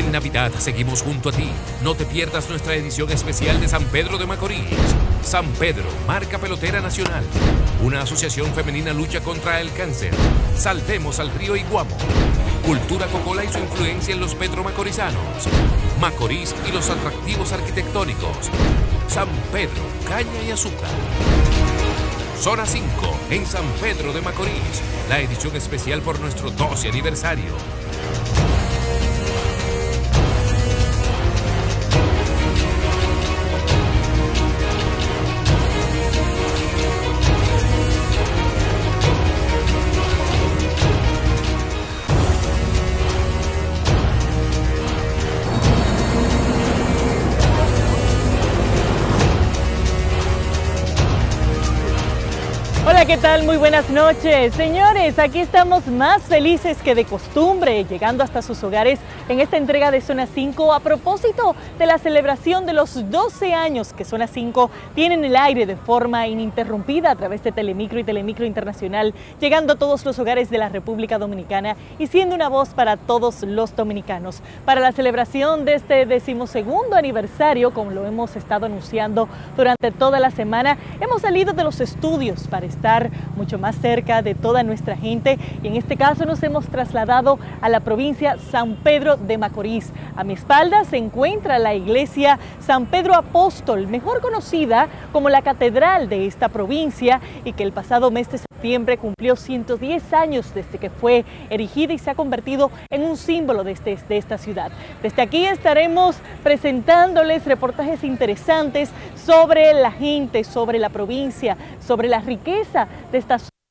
En Navidad seguimos junto a ti. No te pierdas nuestra edición especial de San Pedro de Macorís. San Pedro, marca pelotera nacional. Una asociación femenina lucha contra el cáncer. Salvemos al río Iguamo. Cultura Cocola y su influencia en los petromacorizanos. Macorís y los atractivos arquitectónicos. San Pedro, caña y azúcar. Zona 5, en San Pedro de Macorís. La edición especial por nuestro 12 aniversario. Hola, ¿qué tal? Muy buenas noches. Señores, aquí estamos más felices que de costumbre, llegando hasta sus hogares en esta entrega de Zona 5 a propósito de la celebración de los 12 años que Zona 5 tiene en el aire de forma ininterrumpida a través de Telemicro y Telemicro Internacional, llegando a todos los hogares de la República Dominicana y siendo una voz para todos los dominicanos. Para la celebración de este 12º aniversario, como lo hemos estado anunciando durante toda la semana, hemos salido de los estudios para estar mucho más cerca de toda nuestra gente y en este caso nos hemos trasladado a la provincia San Pedro de Macorís. A mi espalda se encuentra la iglesia San Pedro Apóstol, mejor conocida como la catedral de esta provincia y que el pasado mes de septiembre cumplió 110 años desde que fue erigida y se ha convertido en un símbolo de esta ciudad. Desde aquí estaremos presentándoles reportajes interesantes sobre la gente, sobre la provincia, sobre la riqueza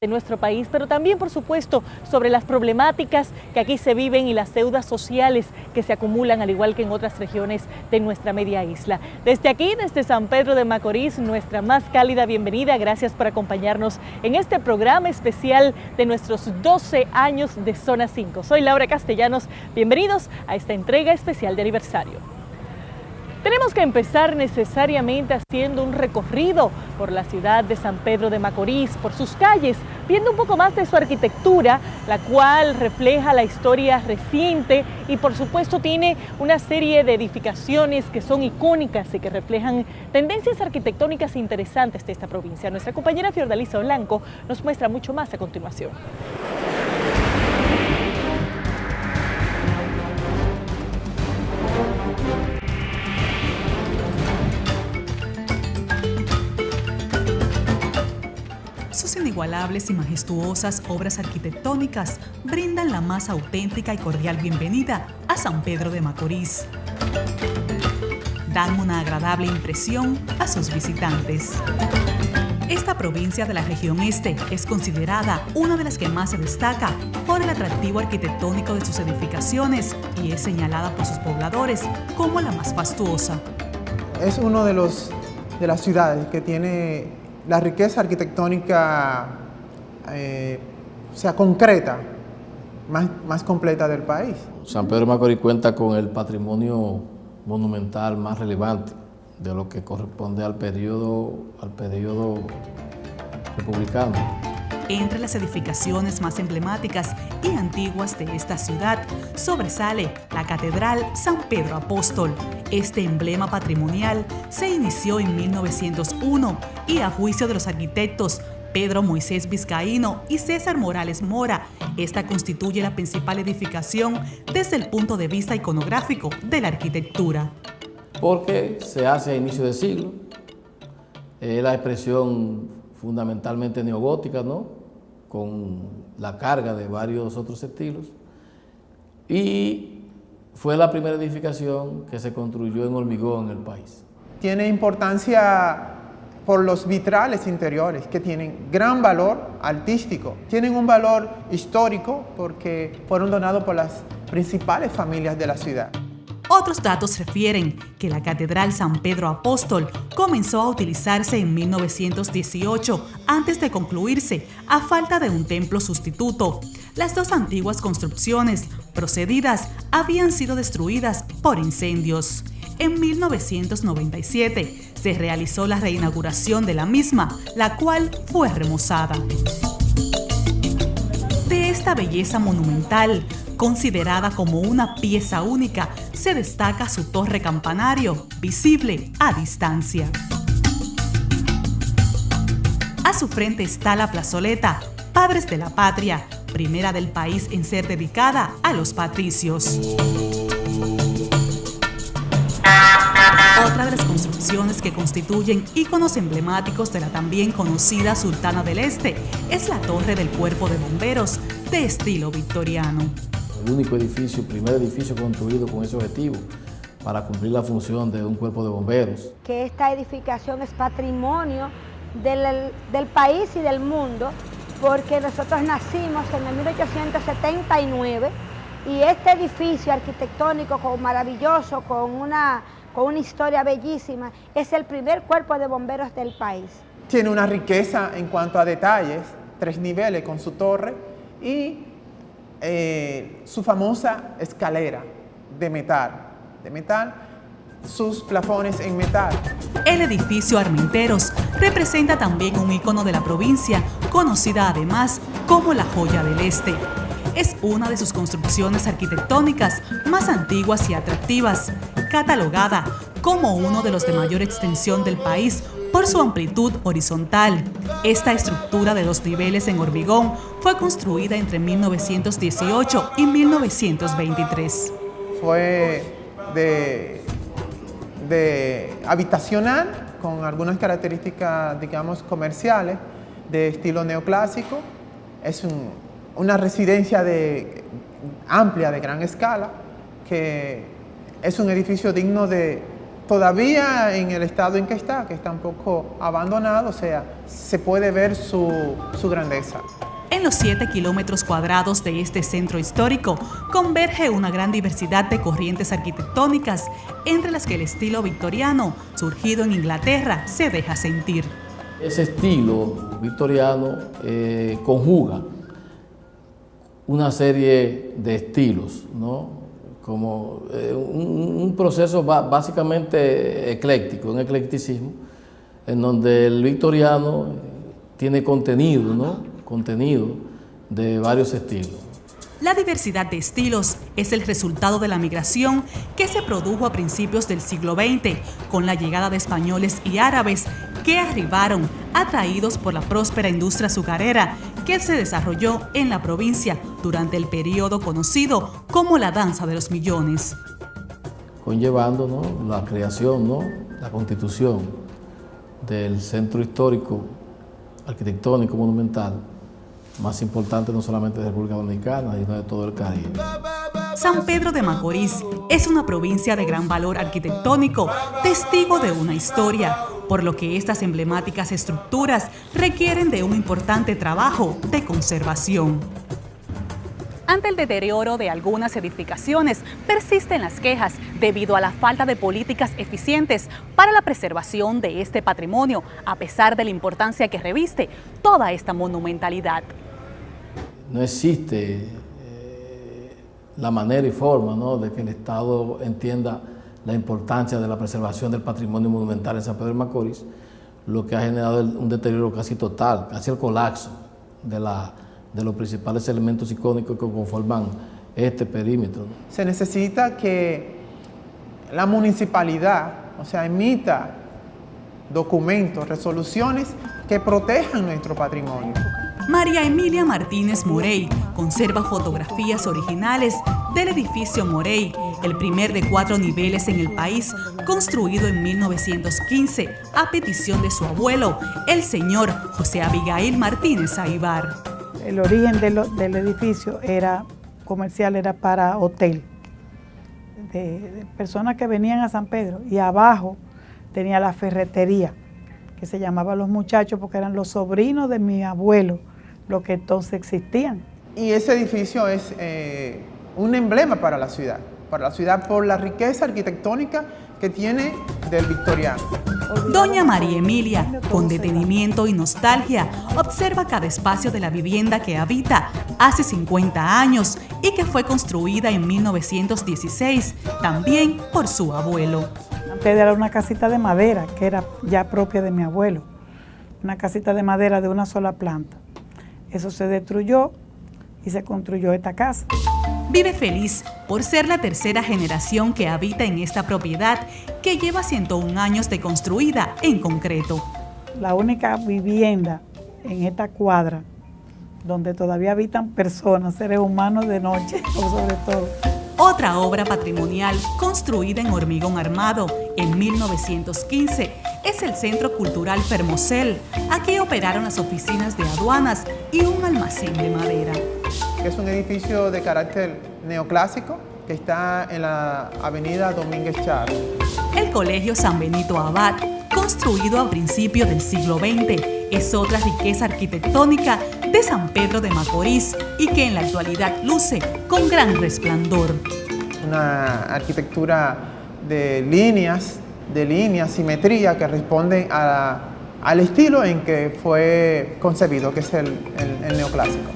de nuestro país, pero también, por supuesto, sobre las problemáticas que aquí se viven y las deudas sociales que se acumulan, al igual que en otras regiones de nuestra media isla. Desde aquí, desde San Pedro de Macorís, nuestra más cálida bienvenida. Gracias por acompañarnos en este programa especial de nuestros 12 años de Zona 5. Soy Laura Castellanos. Bienvenidos a esta entrega especial de aniversario. Tenemos que empezar necesariamente haciendo un recorrido por la ciudad de San Pedro de Macorís, por sus calles, viendo un poco más de su arquitectura, la cual refleja la historia reciente y por supuesto tiene una serie de edificaciones que son icónicas y que reflejan tendencias arquitectónicas interesantes de esta provincia. Nuestra compañera Fiordalisa Blanco nos muestra mucho más a continuación. Sus inigualables y majestuosas obras arquitectónicas brindan la más auténtica y cordial bienvenida a San Pedro de Macorís. Dan una agradable impresión a sus visitantes. Esta provincia de la región este es considerada una de las que más se destaca por el atractivo arquitectónico de sus edificaciones y es señalada por sus pobladores como la más fastuosa. Es uno de las ciudades que tiene la riqueza arquitectónica concreta, más completa del país. San Pedro de Macorís cuenta con el patrimonio monumental más relevante de lo que corresponde al periodo republicano. Entre las edificaciones más emblemáticas y antiguas de esta ciudad sobresale la Catedral San Pedro Apóstol. Este emblema patrimonial se inició en 1901 y a juicio de los arquitectos Pedro Moisés Vizcaíno y César Morales Mora, esta constituye la principal edificación desde el punto de vista iconográfico de la arquitectura. Porque se hace a inicio de siglo, la expresión fundamentalmente neogótica, ¿no?, con la carga de varios otros estilos, y fue la primera edificación que se construyó en hormigón en el país. Tiene importancia por los vitrales interiores, que tienen gran valor artístico, tienen un valor histórico porque fueron donados por las principales familias de la ciudad. Otros datos refieren que la Catedral San Pedro Apóstol comenzó a utilizarse en 1918 antes de concluirse a falta de un templo sustituto. Las dos antiguas construcciones procedidas habían sido destruidas por incendios. En 1997 se realizó la reinauguración de la misma, la cual fue remozada. De esta belleza monumental Considerada como una pieza única, se destaca su torre campanario, visible a distancia. A su frente está la plazoleta Padres de la Patria, primera del país en ser dedicada a los patricios. Otra de las construcciones que constituyen íconos emblemáticos de la también conocida Sultana del Este es la Torre del Cuerpo de Bomberos, de estilo victoriano. El único edificio, primer edificio construido con ese objetivo, para cumplir la función de un cuerpo de bomberos. Que esta edificación es patrimonio del país y del mundo, porque nosotros nacimos en el 1879 y este edificio arquitectónico maravilloso, con una historia bellísima, es el primer cuerpo de bomberos del país. Tiene una riqueza en cuanto a detalles, 3 niveles con su torre y su famosa escalera de metal, sus plafones en metal. El edificio Armenteros representa también un ícono de la provincia, conocida además como la Joya del Este. Es una de sus construcciones arquitectónicas más antiguas y atractivas, catalogada como uno de los de mayor extensión del país por su amplitud horizontal. Esta estructura de 2 niveles en hormigón fue construida entre 1918 y 1923. Fue de habitacional, con algunas características, digamos, comerciales, de estilo neoclásico. Es una residencia amplia, de gran escala, que es un edificio digno de, todavía en el estado en que está un poco abandonado, o sea, se puede ver su grandeza. En los 7 kilómetros cuadrados de este centro histórico converge una gran diversidad de corrientes arquitectónicas, entre las que el estilo victoriano, surgido en Inglaterra, se deja sentir. Ese estilo victoriano conjuga una serie de estilos, ¿no? Como un proceso básicamente ecléctico, un eclecticismo, en donde el victoriano tiene contenido, ¿no? Contenido de varios estilos. La diversidad de estilos es el resultado de la migración que se produjo a principios del siglo XX con la llegada de españoles y árabes que arribaron atraídos por la próspera industria azucarera que se desarrolló en la provincia durante el periodo conocido como la Danza de los Millones. Conllevando, ¿no?, la creación, ¿no?, la constitución del centro histórico arquitectónico monumental más importante no solamente de República Dominicana, sino de todo el Caribe. San Pedro de Macorís es una provincia de gran valor arquitectónico, testigo de una historia, por lo que estas emblemáticas estructuras requieren de un importante trabajo de conservación. Ante el deterioro de algunas edificaciones, persisten las quejas debido a la falta de políticas eficientes para la preservación de este patrimonio, a pesar de la importancia que reviste toda esta monumentalidad. No existe la manera y forma, ¿no?, de que el Estado entienda la importancia de la preservación del patrimonio monumental en San Pedro de Macorís, lo que ha generado un deterioro casi total, casi el colapso de los principales elementos icónicos que conforman este perímetro. Se necesita que la municipalidad, o sea, emita documentos, resoluciones que protejan nuestro patrimonio. María Emilia Martínez Morey conserva fotografías originales del edificio Morey, el primer de 4 niveles en el país, construido en 1915 a petición de su abuelo, el señor José Abigail Martínez Aybar. El origen del edificio era comercial, era para hotel, de personas que venían a San Pedro, y abajo tenía la ferretería, que se llamaba Los Muchachos porque eran los sobrinos de mi abuelo, los que entonces existían. Y ese edificio es un emblema para la ciudad por la riqueza arquitectónica que tiene del victoriano. Doña María Emilia, con detenimiento y nostalgia, observa cada espacio de la vivienda que habita hace 50 años y que fue construida en 1916, también por su abuelo. Antes era una casita de madera, que era ya propia de mi abuelo, una casita de madera de una sola planta. Eso se destruyó y y se construyó esta casa. Vive feliz por ser la tercera generación que habita en esta propiedad que lleva 101 años de construida en concreto. La única vivienda en esta cuadra donde todavía habitan personas, seres humanos de noche, sobre todo. Otra obra patrimonial construida en hormigón armado en 1915 es el Centro Cultural Fermosel. Aquí operaron las oficinas de aduanas y un almacén de madera. Es un edificio de carácter neoclásico que está en la avenida Domínguez Char. El Colegio San Benito Abad, construido a principios del siglo XX, es otra riqueza arquitectónica de San Pedro de Macorís y que en la actualidad luce con gran resplandor. Una arquitectura de líneas, simetría que responden al estilo en que fue concebido, que es el neoclásico.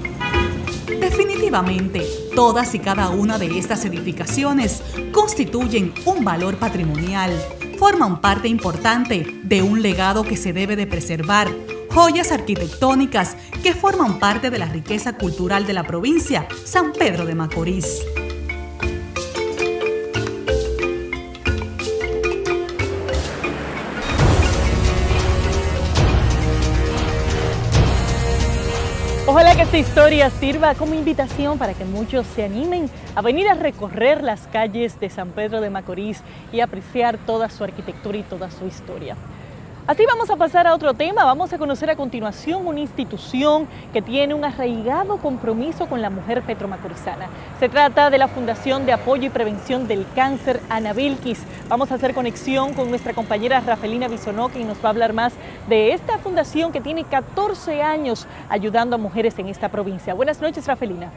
Definitivamente, todas y cada una de estas edificaciones constituyen un valor patrimonial, forman parte importante de un legado que se debe de preservar, joyas arquitectónicas que forman parte de la riqueza cultural de la provincia San Pedro de Macorís. Ojalá que esta historia sirva como invitación para que muchos se animen a venir a recorrer las calles de San Pedro de Macorís y apreciar toda su arquitectura y toda su historia. Así vamos a pasar a otro tema. Vamos a conocer a continuación una institución que tiene un arraigado compromiso con la mujer petromacorizana. Se trata de la Fundación de Apoyo y Prevención del Cáncer Ana Belkis. Vamos a hacer conexión con nuestra compañera Rafelina Bisonó, quien nos va a hablar más de esta fundación que tiene 14 años ayudando a mujeres en esta provincia. Buenas noches, Rafelina.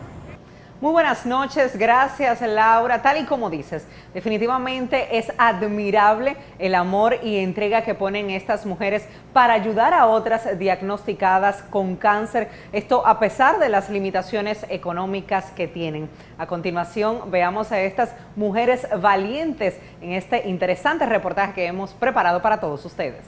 Muy buenas noches, gracias Laura. Tal y como dices, definitivamente es admirable el amor y entrega que ponen estas mujeres para ayudar a otras diagnosticadas con cáncer, esto a pesar de las limitaciones económicas que tienen. A continuación veamos a estas mujeres valientes en este interesante reportaje que hemos preparado para todos ustedes.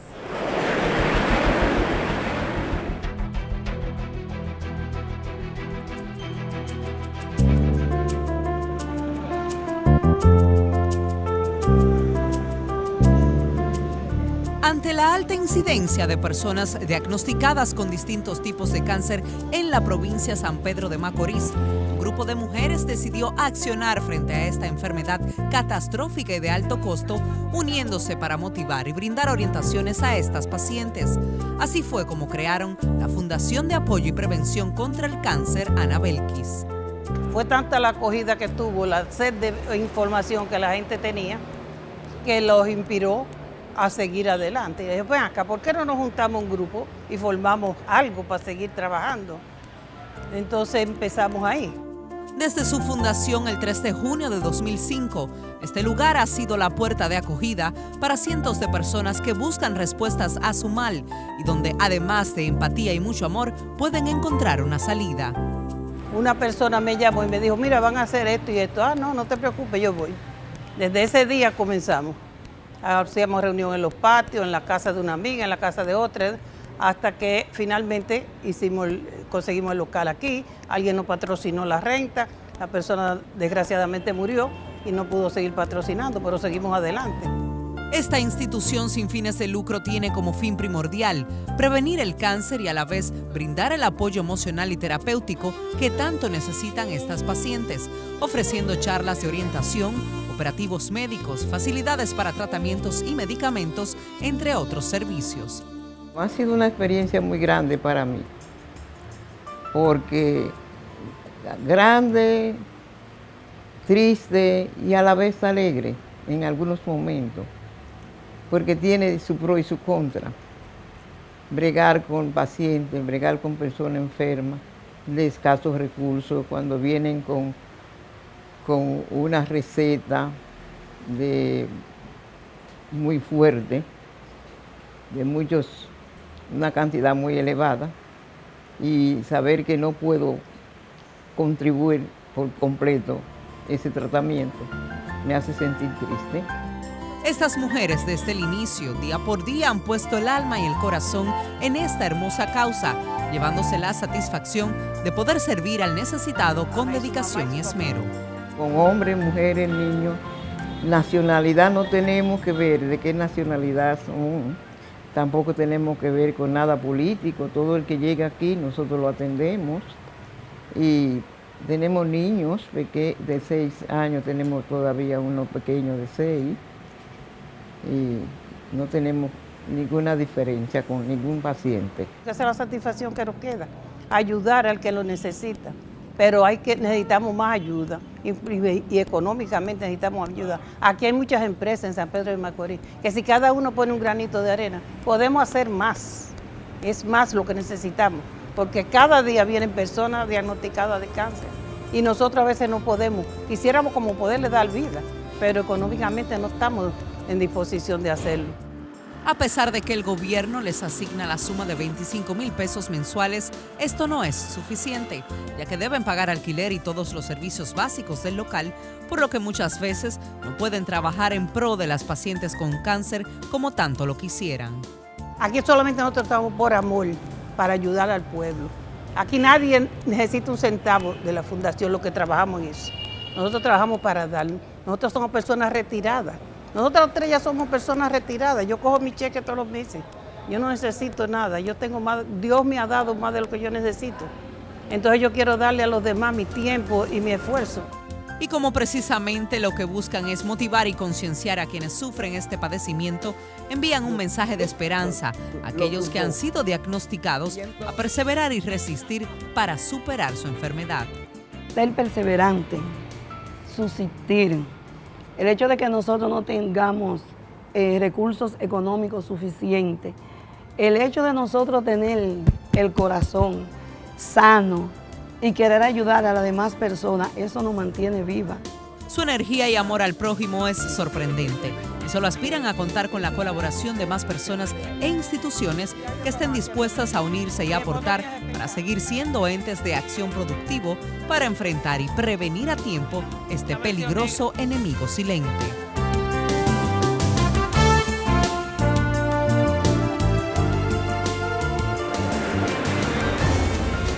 Ante la alta incidencia de personas diagnosticadas con distintos tipos de cáncer en la provincia San Pedro de Macorís, un grupo de mujeres decidió accionar frente a esta enfermedad catastrófica y de alto costo, uniéndose para motivar y brindar orientaciones a estas pacientes. Así fue como crearon la Fundación de Apoyo y Prevención contra el Cáncer Ana Belkis. Fue tanta la acogida que tuvo, la sed de información que la gente tenía, que los inspiró a seguir adelante. Y dije, ven acá, ¿por qué no nos juntamos un grupo y formamos algo para seguir trabajando? Entonces empezamos ahí. Desde su fundación el 3 de junio de 2005, este lugar ha sido la puerta de acogida para cientos de personas que buscan respuestas a su mal y donde, además de empatía y mucho amor, pueden encontrar una salida. Una persona me llamó y me dijo, mira, van a hacer esto y esto. Ah, no te preocupes, yo voy. Desde ese día comenzamos. Hacíamos reunión en los patios, en la casa de una amiga, en la casa de otra, hasta que finalmente conseguimos el local aquí. Alguien nos patrocinó la renta, la persona desgraciadamente murió y no pudo seguir patrocinando, pero seguimos adelante. Esta institución sin fines de lucro tiene como fin primordial prevenir el cáncer y a la vez brindar el apoyo emocional y terapéutico que tanto necesitan estas pacientes, ofreciendo charlas de orientación, operativos médicos, facilidades para tratamientos y medicamentos, entre otros servicios. Ha sido una experiencia muy grande para mí, porque grande, triste y a la vez alegre en algunos momentos, porque tiene su pro y su contra. Bregar con pacientes, bregar con personas enfermas, de escasos recursos, cuando vienen con una receta muy fuerte, de una cantidad muy elevada, y saber que no puedo contribuir por completo ese tratamiento me hace sentir triste. Estas mujeres desde el inicio, día por día, han puesto el alma y el corazón en esta hermosa causa, llevándose la satisfacción de poder servir al necesitado con dedicación y esmero. Con hombres, mujeres, niños, nacionalidad no tenemos que ver de qué nacionalidad son, tampoco tenemos que ver con nada político, todo el que llega aquí nosotros lo atendemos y tenemos niños de 6 años, tenemos todavía uno pequeño de 6 y no tenemos ninguna diferencia con ningún paciente. Esa es la satisfacción que nos queda, ayudar al que lo necesita, pero necesitamos más ayuda y económicamente necesitamos ayuda. Aquí hay muchas empresas en San Pedro de Macorís que si cada uno pone un granito de arena, podemos hacer más, es más lo que necesitamos, porque cada día vienen personas diagnosticadas de cáncer y nosotros a veces no podemos, quisiéramos como poderle dar vida, pero económicamente no estamos en disposición de hacerlo. A pesar de que el gobierno les asigna la suma de 25,000 pesos mensuales, esto no es suficiente, ya que deben pagar alquiler y todos los servicios básicos del local, por lo que muchas veces no pueden trabajar en pro de las pacientes con cáncer como tanto lo quisieran. Aquí solamente nosotros estamos por amor, para ayudar al pueblo. Aquí nadie necesita un centavo de la fundación, lo que trabajamos en eso. Nosotros trabajamos para dar. Nosotros somos personas retiradas. Nosotros 3 ya somos personas retiradas. Yo cojo mi cheque todos los meses. Yo no necesito nada. Yo tengo más, Dios me ha dado más de lo que yo necesito. Entonces yo quiero darle a los demás mi tiempo y mi esfuerzo. Y como precisamente lo que buscan es motivar y concienciar a quienes sufren este padecimiento, envían un mensaje de esperanza a aquellos que han sido diagnosticados a perseverar y resistir para superar su enfermedad. Ser perseverante, subsistir. El hecho de que nosotros no tengamos recursos económicos suficientes, el hecho de nosotros tener el corazón sano y querer ayudar a las demás personas, eso nos mantiene viva. Su energía y amor al prójimo es sorprendente y solo aspiran a contar con la colaboración de más personas e instituciones que estén dispuestas a unirse y aportar para seguir siendo entes de acción productivo para enfrentar y prevenir a tiempo este peligroso enemigo silente.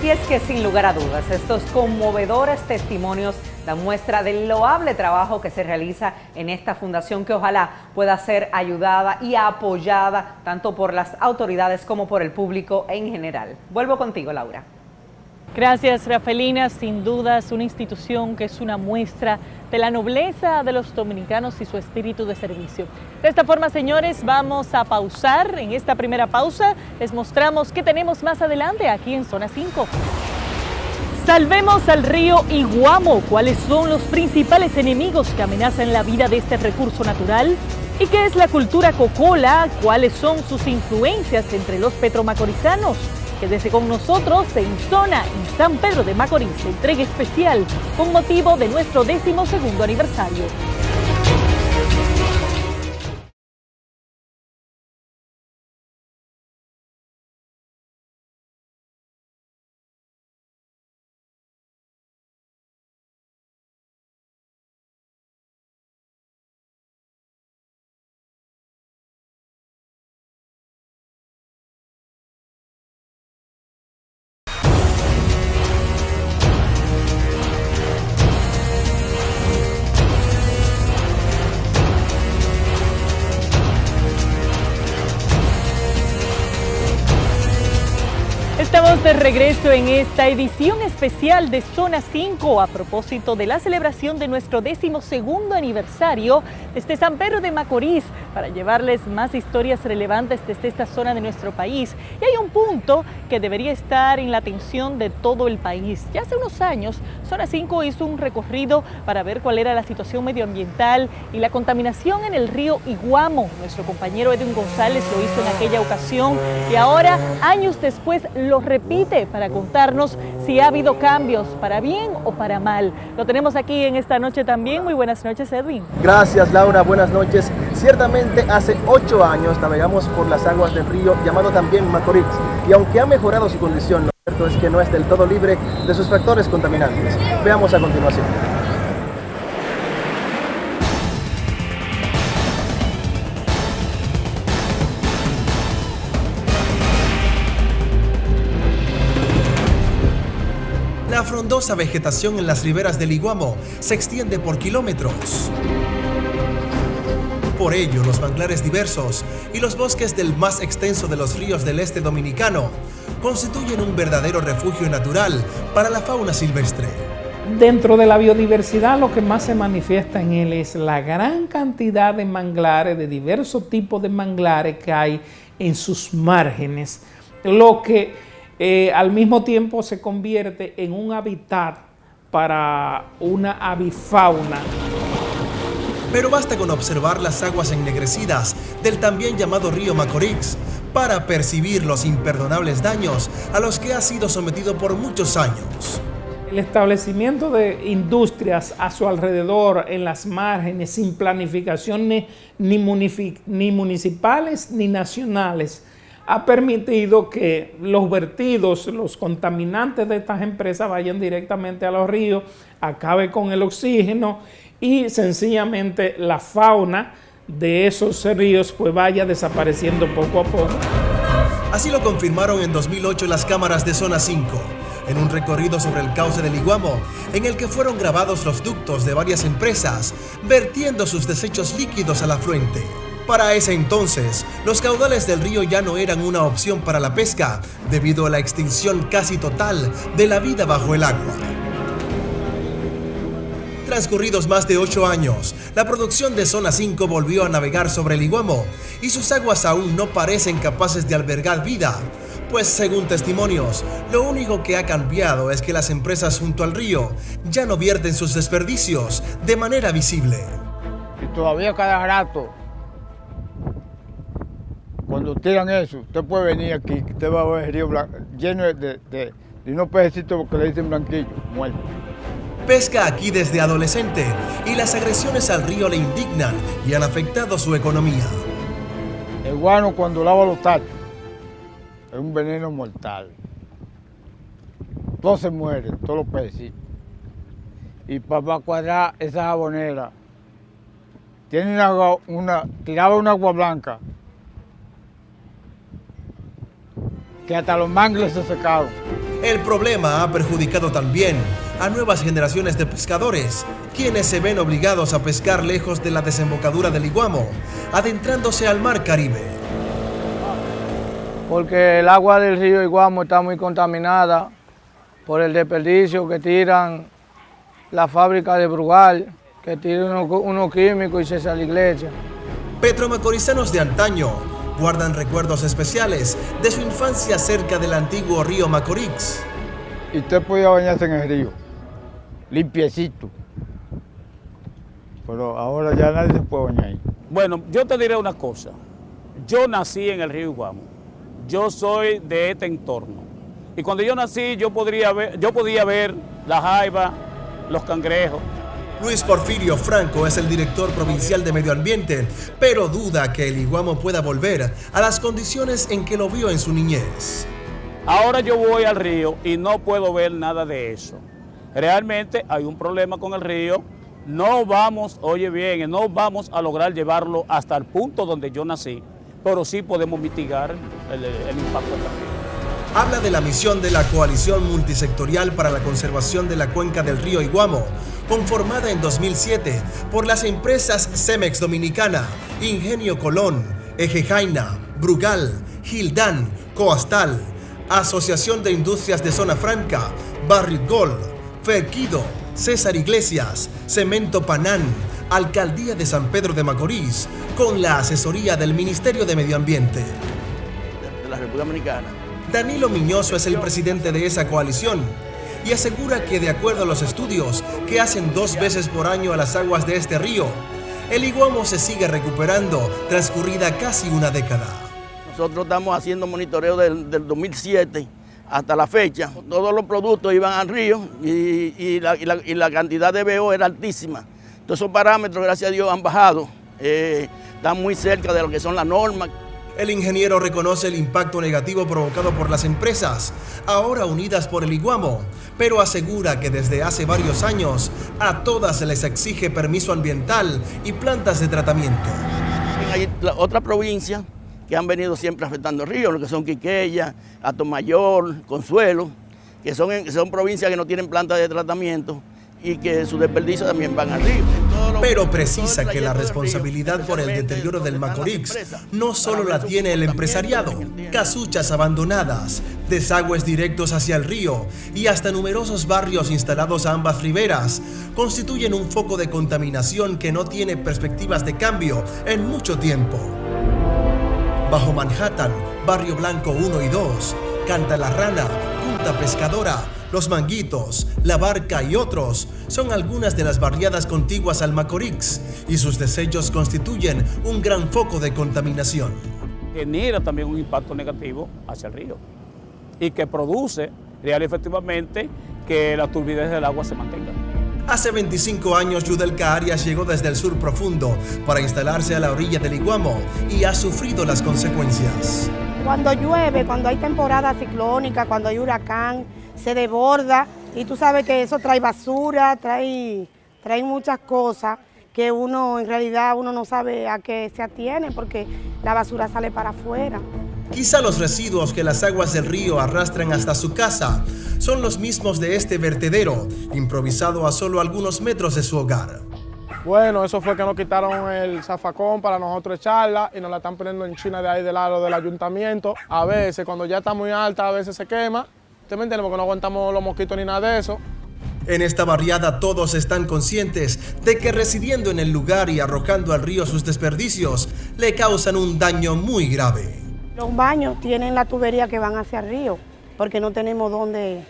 Y es que sin lugar a dudas, estos conmovedores testimonios dan muestra del loable trabajo que se realiza en esta fundación, que ojalá pueda ser ayudada y apoyada tanto por las autoridades como por el público en general. Vuelvo contigo, Laura. Gracias, Rafaelina. Sin duda es una institución que es una muestra de la nobleza de los dominicanos y su espíritu de servicio. De esta forma, señores, vamos a pausar. En esta primera pausa les mostramos qué tenemos más adelante aquí en Zona 5. Salvemos al río Iguamo. ¿Cuáles son los principales enemigos que amenazan la vida de este recurso natural? ¿Y qué es la cultura cocola? ¿Cuáles son sus influencias entre los petromacorizanos? Quédese con nosotros en Zona y San Pedro de Macorís, entrega especial con motivo de nuestro 12º aniversario. Estamos de regreso en esta edición especial de Zona 5 a propósito de la celebración de nuestro 12º aniversario desde San Pedro de Macorís para llevarles más historias relevantes desde esta zona de nuestro país. Y hay un punto que debería estar en la atención de todo el país. Ya hace unos años, Zona 5 hizo un recorrido para ver cuál era la situación medioambiental y la contaminación en el río Iguamo. Nuestro compañero Edwin González lo hizo en aquella ocasión y ahora, años después, lo repite para contarnos si ha habido cambios para bien o para mal. Lo tenemos aquí en esta noche también. Muy buenas noches, Edwin. Gracias, Laura. Buenas noches. Ciertamente hace 8 años navegamos por las aguas del río llamado también Macorís, y aunque ha mejorado su condición, lo cierto es que no es del todo libre de sus factores contaminantes. Veamos a continuación. La frondosa vegetación en las riberas del Iguamo se extiende por kilómetros. Por ello, los manglares diversos y los bosques del más extenso de los ríos del este dominicano constituyen un verdadero refugio natural para la fauna silvestre. Dentro de la biodiversidad, lo que más se manifiesta en él es la gran cantidad de manglares, de diversos tipos de manglares que hay en sus márgenes, lo que al mismo tiempo se convierte en un hábitat para una avifauna. Pero basta con observar las aguas ennegrecidas del también llamado río Macorís para percibir los imperdonables daños a los que ha sido sometido por muchos años. El establecimiento de industrias a su alrededor, en las márgenes, sin planificación ni municipales ni nacionales, ha permitido que los vertidos, los contaminantes de estas empresas vayan directamente a los ríos, acabe con el oxígeno y sencillamente la fauna de esos ríos pues vaya desapareciendo poco a poco. Así lo confirmaron en 2008 las cámaras de Zona 5, en un recorrido sobre el cauce del Iguamo, en el que fueron grabados los ductos de varias empresas vertiendo sus desechos líquidos al afluente. Para ese entonces, los caudales del río ya no eran una opción para la pesca, debido a la extinción casi total de la vida bajo el agua. Transcurridos más de 8 años, la producción de Zona 5 volvió a navegar sobre el Iguamo y sus aguas aún no parecen capaces de albergar vida, pues según testimonios, lo único que ha cambiado es que las empresas junto al río ya no vierten sus desperdicios de manera visible. Y todavía cada rato, cuando tiran eso, usted puede venir aquí, que usted va a ver el río lleno de unos pececitos que le dicen blanquillos, muertos. Pesca aquí desde adolescente y las agresiones al río le indignan y han afectado su economía. El guano cuando lava los tachos es un veneno mortal. Todos se mueren, todos los pececitos. Y para cuadrar esa jabonera, tiraba una agua blanca que hasta los mangles se secaron. El problema ha perjudicado también a nuevas generaciones de pescadores, quienes se ven obligados a pescar lejos de la desembocadura del Iguamo, adentrándose al mar Caribe. Porque el agua del río Iguamo está muy contaminada por el desperdicio que tiran la fábrica de Brugal, que tiran unos químicos y se sale a la iglesia. Petromacorizanos de antaño guardan recuerdos especiales de su infancia cerca del antiguo río Macorís. Y usted podía bañarse en el río, limpiecito. Pero ahora ya nadie se puede bañar ahí. Bueno, yo te diré una cosa. Yo nací en el río Iguamo. Yo soy de este entorno. Y cuando yo nací, yo podía ver la jaiba, los cangrejos. Luis Porfirio Franco es el director provincial de Medio Ambiente, pero duda que el Iguamo pueda volver a las condiciones en que lo vio en su niñez. Ahora yo voy al río y no puedo ver nada de eso. Realmente hay un problema con el río. No vamos, oye bien, no vamos a lograr llevarlo hasta el punto donde yo nací, pero sí podemos mitigar el impacto del río. Habla de la misión de la Coalición Multisectorial para la Conservación de la Cuenca del Río Iguamo, conformada en 2007 por las empresas Cemex Dominicana, Ingenio Colón, Eje Jaina, Brugal, Gildan, Coastal, Asociación de Industrias de Zona Franca, Barrick Gold, Ferquido, César Iglesias, Cemento Panán, Alcaldía de San Pedro de Macorís, con la asesoría del Ministerio de Medio Ambiente. De la República Dominicana. Danilo Miñoso es el presidente de esa coalición y asegura que de acuerdo a los estudios que hacen 2 veces por año a las aguas de este río, el Iguamo se sigue recuperando transcurrida casi una década. Nosotros estamos haciendo monitoreo del 2007 hasta la fecha. Todos los productos iban al río y la cantidad de BO era altísima. Todos esos parámetros, gracias a Dios, han bajado. Están muy cerca de lo que son las normas. El ingeniero reconoce el impacto negativo provocado por las empresas, ahora unidas por el Iguamo, pero asegura que desde hace varios años a todas se les exige permiso ambiental y plantas de tratamiento. Hay otras provincias que han venido siempre afectando el río, lo que son Quiqueya, Atomayor, Consuelo, que son provincias que no tienen planta de tratamiento y que sus desperdicios también van al río. Pero precisa que la responsabilidad por el deterioro del Macorís no solo la tiene el empresariado. Casuchas abandonadas, desagües directos hacia el río y hasta numerosos barrios instalados a ambas riberas constituyen un foco de contaminación que no tiene perspectivas de cambio en mucho tiempo. Bajo Manhattan, Barrio Blanco 1 y 2, Canta la Rana, Punta Pescadora, Los Manguitos, La Barca y otros son algunas de las barriadas contiguas al Macorís y sus desechos constituyen un gran foco de contaminación. Genera también un impacto negativo hacia el río y que produce real y efectivamente que la turbidez del agua se mantenga. Hace 25 años Yudelka Arias llegó desde el sur profundo para instalarse a la orilla del Iguamo y ha sufrido las consecuencias. Cuando llueve, cuando hay temporada ciclónica, cuando hay huracán, se desborda y tú sabes que eso trae basura, trae muchas cosas que uno en realidad no sabe a qué se atiene porque la basura sale para afuera. Quizá los residuos que las aguas del río arrastran hasta su casa son los mismos de este vertedero, improvisado a solo algunos metros de su hogar. Bueno, eso fue que nos quitaron el zafacón para nosotros echarla y nos la están poniendo en China de ahí del lado del ayuntamiento. A veces, cuando ya está muy alta, a veces se quema. ¿Usted me entiende? Porque no aguantamos los mosquitos ni nada de eso. En esta barriada todos están conscientes de que residiendo en el lugar y arrojando al río sus desperdicios le causan un daño muy grave. Los baños tienen la tubería que van hacia el río porque no tenemos dónde,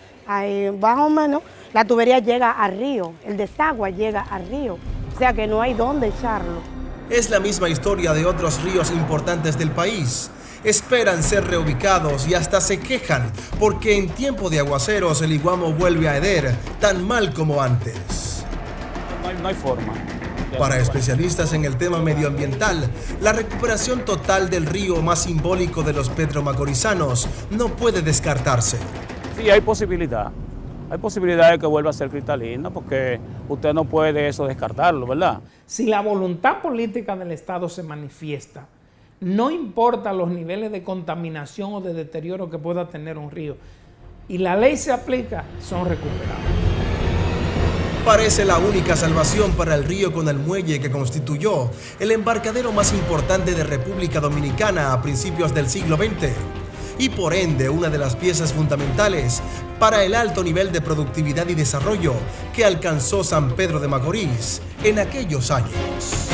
más o menos, la tubería llega al río, el desagüe llega al río, o sea que no hay dónde echarlo. Es la misma historia de otros ríos importantes del país. Esperan ser reubicados y hasta se quejan porque en tiempo de aguaceros el Iguamo vuelve a heder tan mal como antes. No hay forma. Para especialistas en el tema medioambiental, la recuperación total del río más simbólico de los petromacorizanos no puede descartarse. Sí, hay posibilidad. Hay posibilidad de que vuelva a ser cristalina porque usted no puede eso descartarlo, ¿verdad? Si la voluntad política del Estado se manifiesta, no importa los niveles de contaminación o de deterioro que pueda tener un río, y la ley se aplica, son recuperables. Parece la única salvación para el río con el muelle que constituyó el embarcadero más importante de República Dominicana a principios del siglo XX y por ende una de las piezas fundamentales para el alto nivel de productividad y desarrollo que alcanzó San Pedro de Macorís en aquellos años.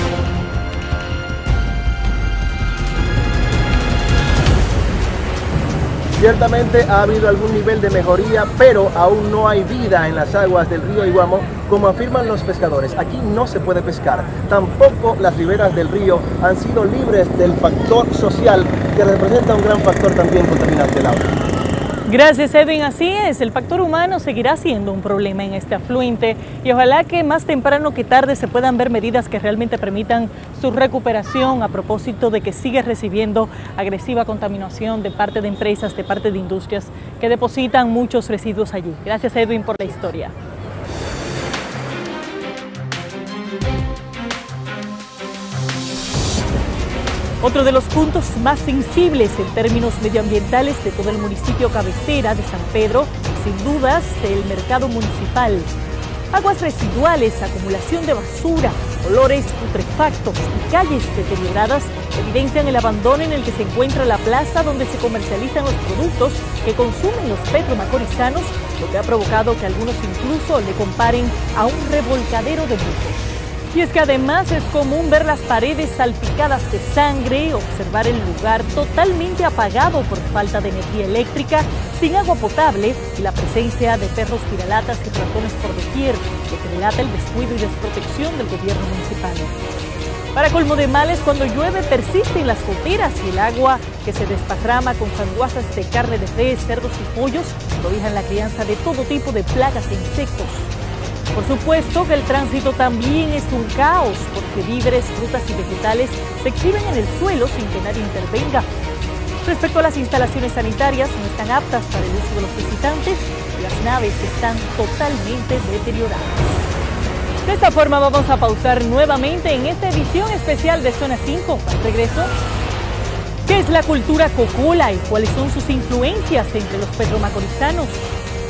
Ciertamente ha habido algún nivel de mejoría, pero aún no hay vida en las aguas del río Iguamo, como afirman los pescadores. Aquí no se puede pescar. Tampoco las riberas del río han sido libres del factor social, que representa un gran factor también contaminante, Laura. Gracias, Edwin. Así es, el factor humano seguirá siendo un problema en este afluente y ojalá que más temprano que tarde se puedan ver medidas que realmente permitan su recuperación a propósito de que sigue recibiendo agresiva contaminación de parte de empresas, de parte de industrias que depositan muchos residuos allí. Gracias, Edwin, por la historia. Otro de los puntos más sensibles en términos medioambientales de todo el municipio cabecera de San Pedro, sin dudas, el mercado municipal. Aguas residuales, acumulación de basura, olores putrefactos y calles deterioradas evidencian el abandono en el que se encuentra la plaza donde se comercializan los productos que consumen los petromacorizanos, lo que ha provocado que algunos incluso le comparen a un revolcadero de lujo. Y es que además es común ver las paredes salpicadas de sangre, observar el lugar totalmente apagado por falta de energía eléctrica, sin agua potable y la presencia de perros piralatas y ratones por doquier, lo que delata el descuido y desprotección del gobierno municipal. Para colmo de males, cuando llueve persisten las goteras y el agua que se desparrama con sanguazas de carne de res, cerdos y pollos provocan la crianza de todo tipo de plagas e insectos. Por supuesto que el tránsito también es un caos, porque víveres, frutas y vegetales se exhiben en el suelo sin que nadie intervenga. Respecto a las instalaciones sanitarias, no están aptas para el uso de los visitantes y las naves están totalmente deterioradas. De esta forma vamos a pausar nuevamente en esta edición especial de Zona 5. Al regreso, ¿qué es la cultura cocola y cuáles son sus influencias entre los petromacorizanos?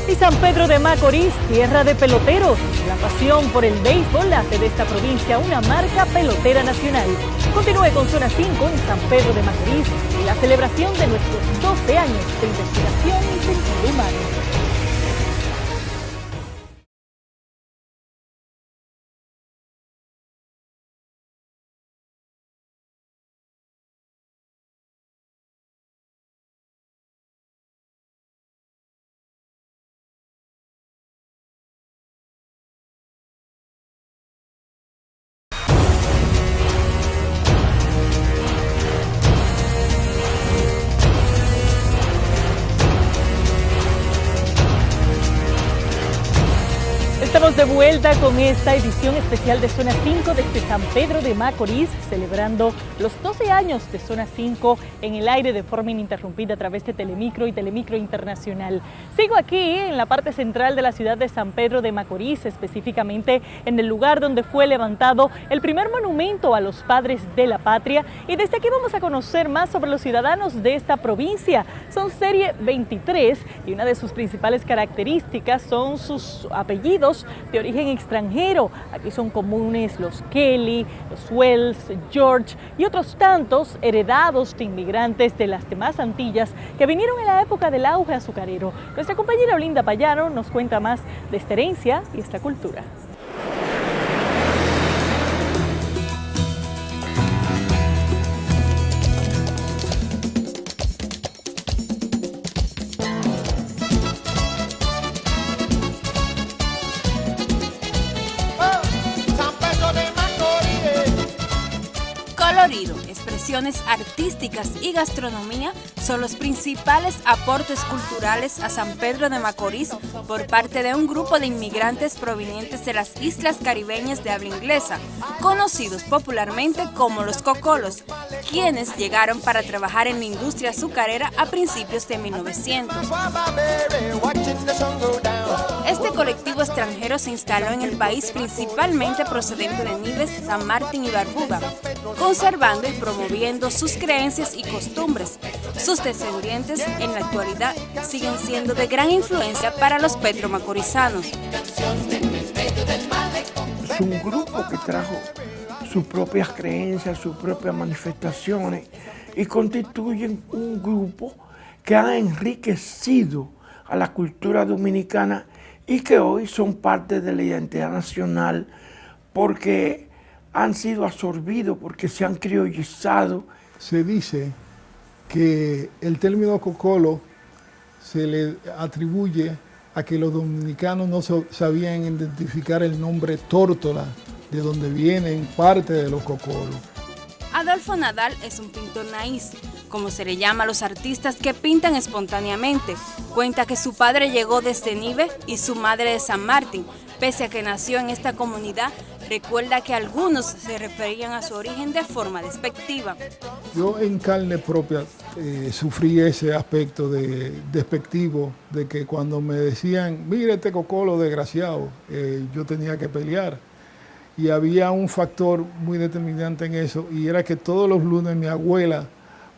Y San Pedro de Macorís, tierra de peloteros. La pasión por el béisbol hace de esta provincia una marca pelotera nacional. Continúe con Zona 5 en San Pedro de Macorís y la celebración de nuestros 12 años de investigación y sentido humano. Estamos de vuelta con esta edición especial de Zona 5 desde San Pedro de Macorís, celebrando los 12 años de Zona 5 en el aire de forma ininterrumpida a través de Telemicro y Telemicro Internacional. Sigo aquí en la parte central de la ciudad de San Pedro de Macorís, específicamente en el lugar donde fue levantado el primer monumento a los padres de la patria, y desde aquí vamos a conocer más sobre los ciudadanos de esta provincia. Son serie 23 y una de sus principales características son sus apellidos de origen extranjero. Aquí son comunes los Kelly, los Wells, George y otros tantos heredados de inmigrantes de las demás Antillas que vinieron en la época del auge azucarero. Nuestra compañera Olinda Payano nos cuenta más de esta herencia y esta cultura. Colorido, expresiones artísticas y gastronomía son los principales aportes culturales a San Pedro de Macorís por parte de un grupo de inmigrantes provenientes de las islas caribeñas de habla inglesa, conocidos popularmente como los cocolos, quienes llegaron para trabajar en la industria azucarera a principios de 1900. Este colectivo extranjero se instaló en el país principalmente procedente de Nives, San Martín y Barbuda, conservando y promoviendo sus creencias y costumbres. Sus descendientes en la actualidad siguen siendo de gran influencia para los petromacorizanos. Es un grupo que trajo sus propias creencias, sus propias manifestaciones y constituyen un grupo que ha enriquecido a la cultura dominicana y que hoy son parte de la identidad nacional porque han sido absorbidos, porque se han criollizado. Se dice que el término cocolo se le atribuye a que los dominicanos no sabían identificar el nombre tórtola, de donde vienen parte de los cocolos. Adolfo Nadal es un pintor naíz, como se le llama a los artistas que pintan espontáneamente. Cuenta que su padre llegó desde Nive y su madre de San Martín. Pese a que nació en esta comunidad, recuerda que algunos se referían a su origen de forma despectiva. Yo en carne propia sufrí ese aspecto despectivo de que cuando me decían, mira este cocolo desgraciado, yo tenía que pelear. Y había un factor muy determinante en eso, y era que todos los lunes mi abuela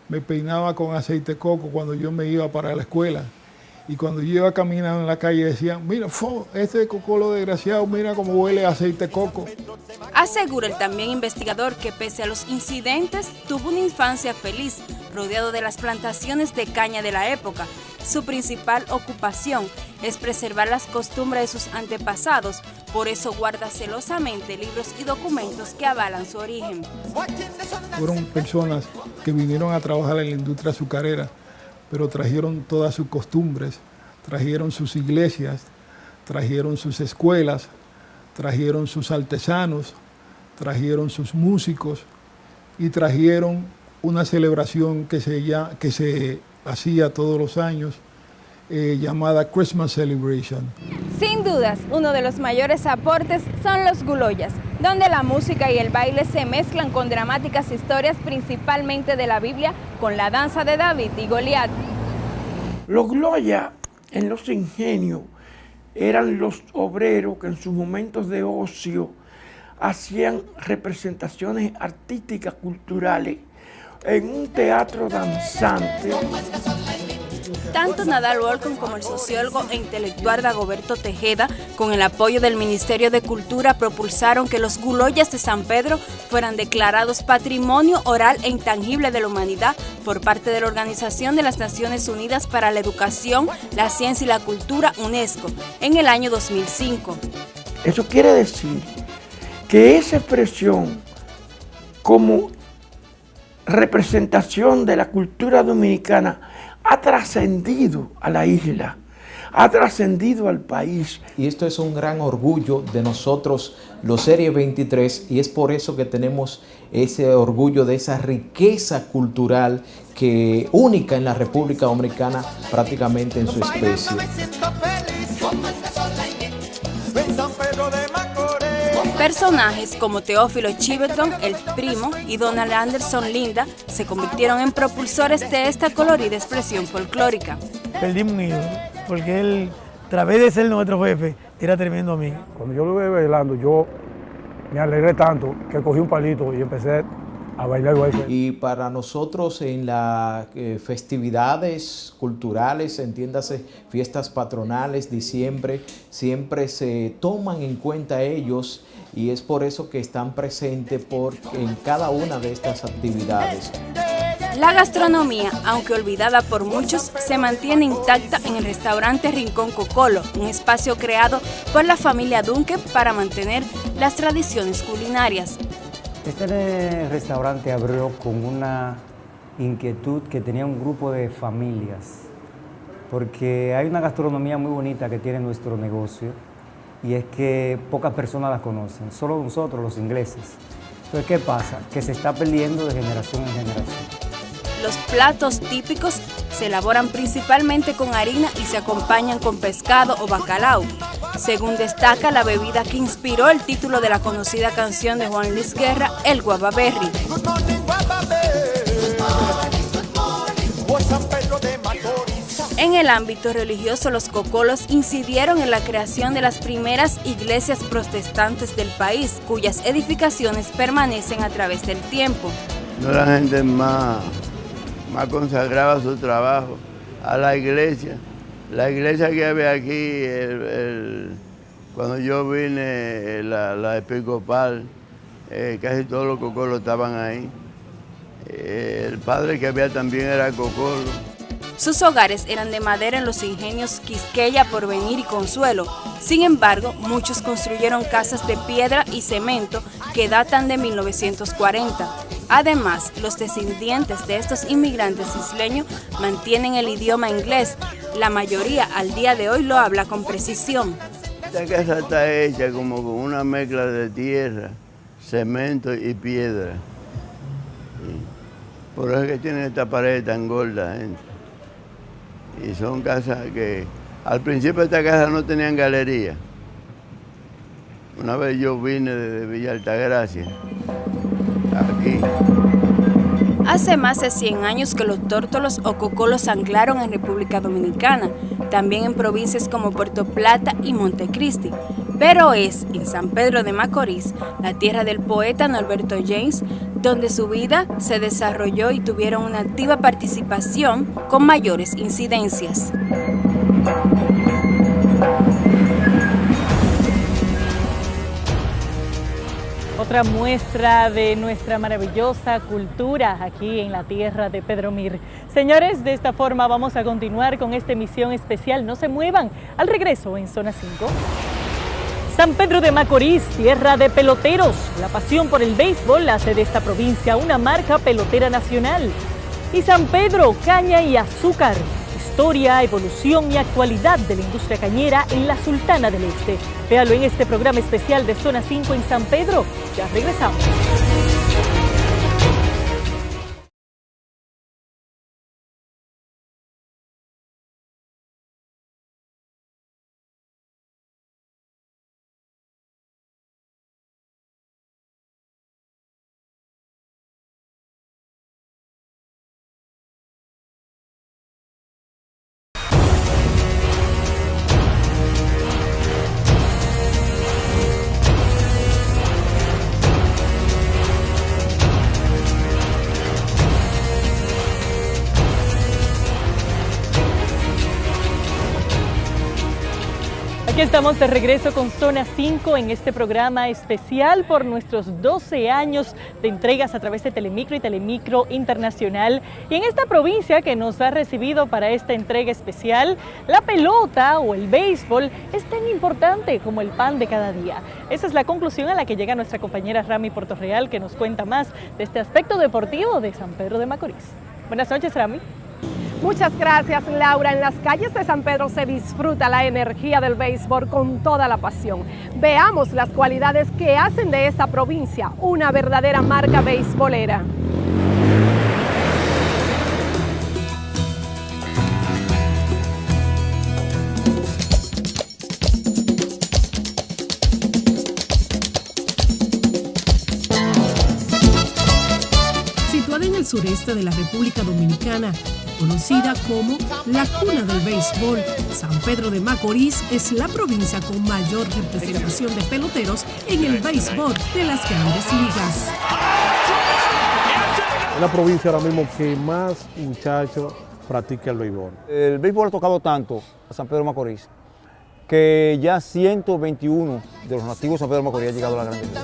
me peinaba con aceite de coco cuando yo me iba para la escuela. Y cuando yo iba caminando en la calle decían, mira, este cocolo desgraciado, mira cómo huele a aceite de coco. Asegura el también investigador que pese a los incidentes, tuvo una infancia feliz, rodeado de las plantaciones de caña de la época. Su principal ocupación es preservar las costumbres de sus antepasados, por eso guarda celosamente libros y documentos que avalan su origen. Fueron personas que vinieron a trabajar en la industria azucarera, pero trajeron todas sus costumbres, trajeron sus iglesias, trajeron sus escuelas, trajeron sus artesanos, trajeron sus músicos y trajeron una celebración que se hacía todos los años, llamada Christmas Celebration. Sin dudas, uno de los mayores aportes son los guloyas, donde la música y el baile se mezclan con dramáticas historias principalmente de la Biblia, con la danza de David y Goliat. Los guloyas en los ingenios eran los obreros que en sus momentos de ocio hacían representaciones artísticas, culturales, en un teatro danzante. Tanto Nadal Volcom como el sociólogo e intelectual Dagoberto Tejeda, con el apoyo del Ministerio de Cultura, propulsaron que los Guloyas de San Pedro fueran declarados Patrimonio Oral e Intangible de la Humanidad por parte de la Organización de las Naciones Unidas para la Educación, la Ciencia y la Cultura, UNESCO, en el año 2005. Eso quiere decir que esa expresión como representación de la cultura dominicana ha trascendido a la isla, ha trascendido al país. Y esto es un gran orgullo de nosotros, los Serie 23, y es por eso que tenemos ese orgullo de esa riqueza cultural que única en la República Dominicana, prácticamente en su especie. Personajes como Teófilo Chiverton, el primo, y Donald Anderson Linda se convirtieron en propulsores de esta colorida expresión folclórica. Perdimos un ídolo, porque él, a través de ser nuestro jefe, era tremendo amigo. Cuando yo lo vi bailando, yo me alegré tanto que cogí un palito y empecé a bailar igual que él. Y para nosotros en las festividades culturales, entiéndase fiestas patronales, diciembre, siempre se toman en cuenta ellos y es por eso que están presentes en cada una de estas actividades. La gastronomía, aunque olvidada por muchos, se mantiene intacta en el restaurante Rincón Cocolo, un espacio creado por la familia Dunque para mantener las tradiciones culinarias. Este restaurante abrió con una inquietud que tenía un grupo de familias, porque hay una gastronomía muy bonita que tiene nuestro negocio y es que pocas personas la conocen, solo nosotros los ingleses. Entonces, ¿qué pasa? Que se está perdiendo de generación en generación. Los platos típicos se elaboran principalmente con harina y se acompañan con pescado o bacalao, según destaca la bebida que inspiró el título de la conocida canción de Juan Luis Guerra, el Guava Berry. En el ámbito religioso, los cocolos incidieron en la creación de las primeras iglesias protestantes del país, cuyas edificaciones permanecen a través del tiempo. No, la gente más consagraba a su trabajo, a la iglesia. La iglesia que había aquí, cuando yo vine, la episcopal, casi todos los cocolos estaban ahí. El padre que había también era cocolo. Sus hogares eran de madera en los ingenios Quisqueya, Porvenir y Consuelo. Sin embargo, muchos construyeron casas de piedra y cemento que datan de 1940. Además, los descendientes de estos inmigrantes isleños mantienen el idioma inglés. La mayoría al día de hoy lo habla con precisión. Esta casa está hecha como con una mezcla de tierra, cemento y piedra. Por eso es que tienen esta pared tan gorda, gente. Y son casas que al principio esta casa no tenían galería. Una vez yo vine de Villa Altagracia, aquí. Hace más de 100 años que los tórtolos o cocolos anclaron en República Dominicana, también en provincias como Puerto Plata y Montecristi. Pero es en San Pedro de Macorís, la tierra del poeta Norberto James, donde su vida se desarrolló y tuvieron una activa participación con mayores incidencias. Otra muestra de nuestra maravillosa cultura aquí en la tierra de Pedro Mir. Señores, de esta forma vamos a continuar con esta emisión especial. No se muevan. Al regreso en Zona 5. San Pedro de Macorís, tierra de peloteros. La pasión por el béisbol hace de esta provincia una marca pelotera nacional. Y San Pedro, caña y azúcar. Historia, evolución y actualidad de la industria cañera en la Sultana del Este. Véalo en este programa especial de Zona 5 en San Pedro. Ya regresamos. Aquí estamos de regreso con Zona 5 en este programa especial por nuestros 12 años de entregas a través de Telemicro y Telemicro Internacional. Y en esta provincia que nos ha recibido para esta entrega especial, la pelota o el béisbol es tan importante como el pan de cada día. Esa es la conclusión a la que llega nuestra compañera Rami Portorreal, que nos cuenta más de este aspecto deportivo de San Pedro de Macorís. Buenas noches, Rami. Muchas gracias, Laura. En las calles de San Pedro se disfruta la energía del béisbol con toda la pasión. Veamos las cualidades que hacen de esta provincia una verdadera marca beisbolera. Situada en el sureste de la República Dominicana, conocida como la cuna del béisbol, San Pedro de Macorís es la provincia con mayor representación de peloteros en el béisbol de las grandes ligas. Es la provincia ahora mismo que más muchachos practica el béisbol. El béisbol ha tocado tanto a San Pedro de Macorís que ya 121 de los nativos de San Pedro de Macorís han llegado a la Grande Liga.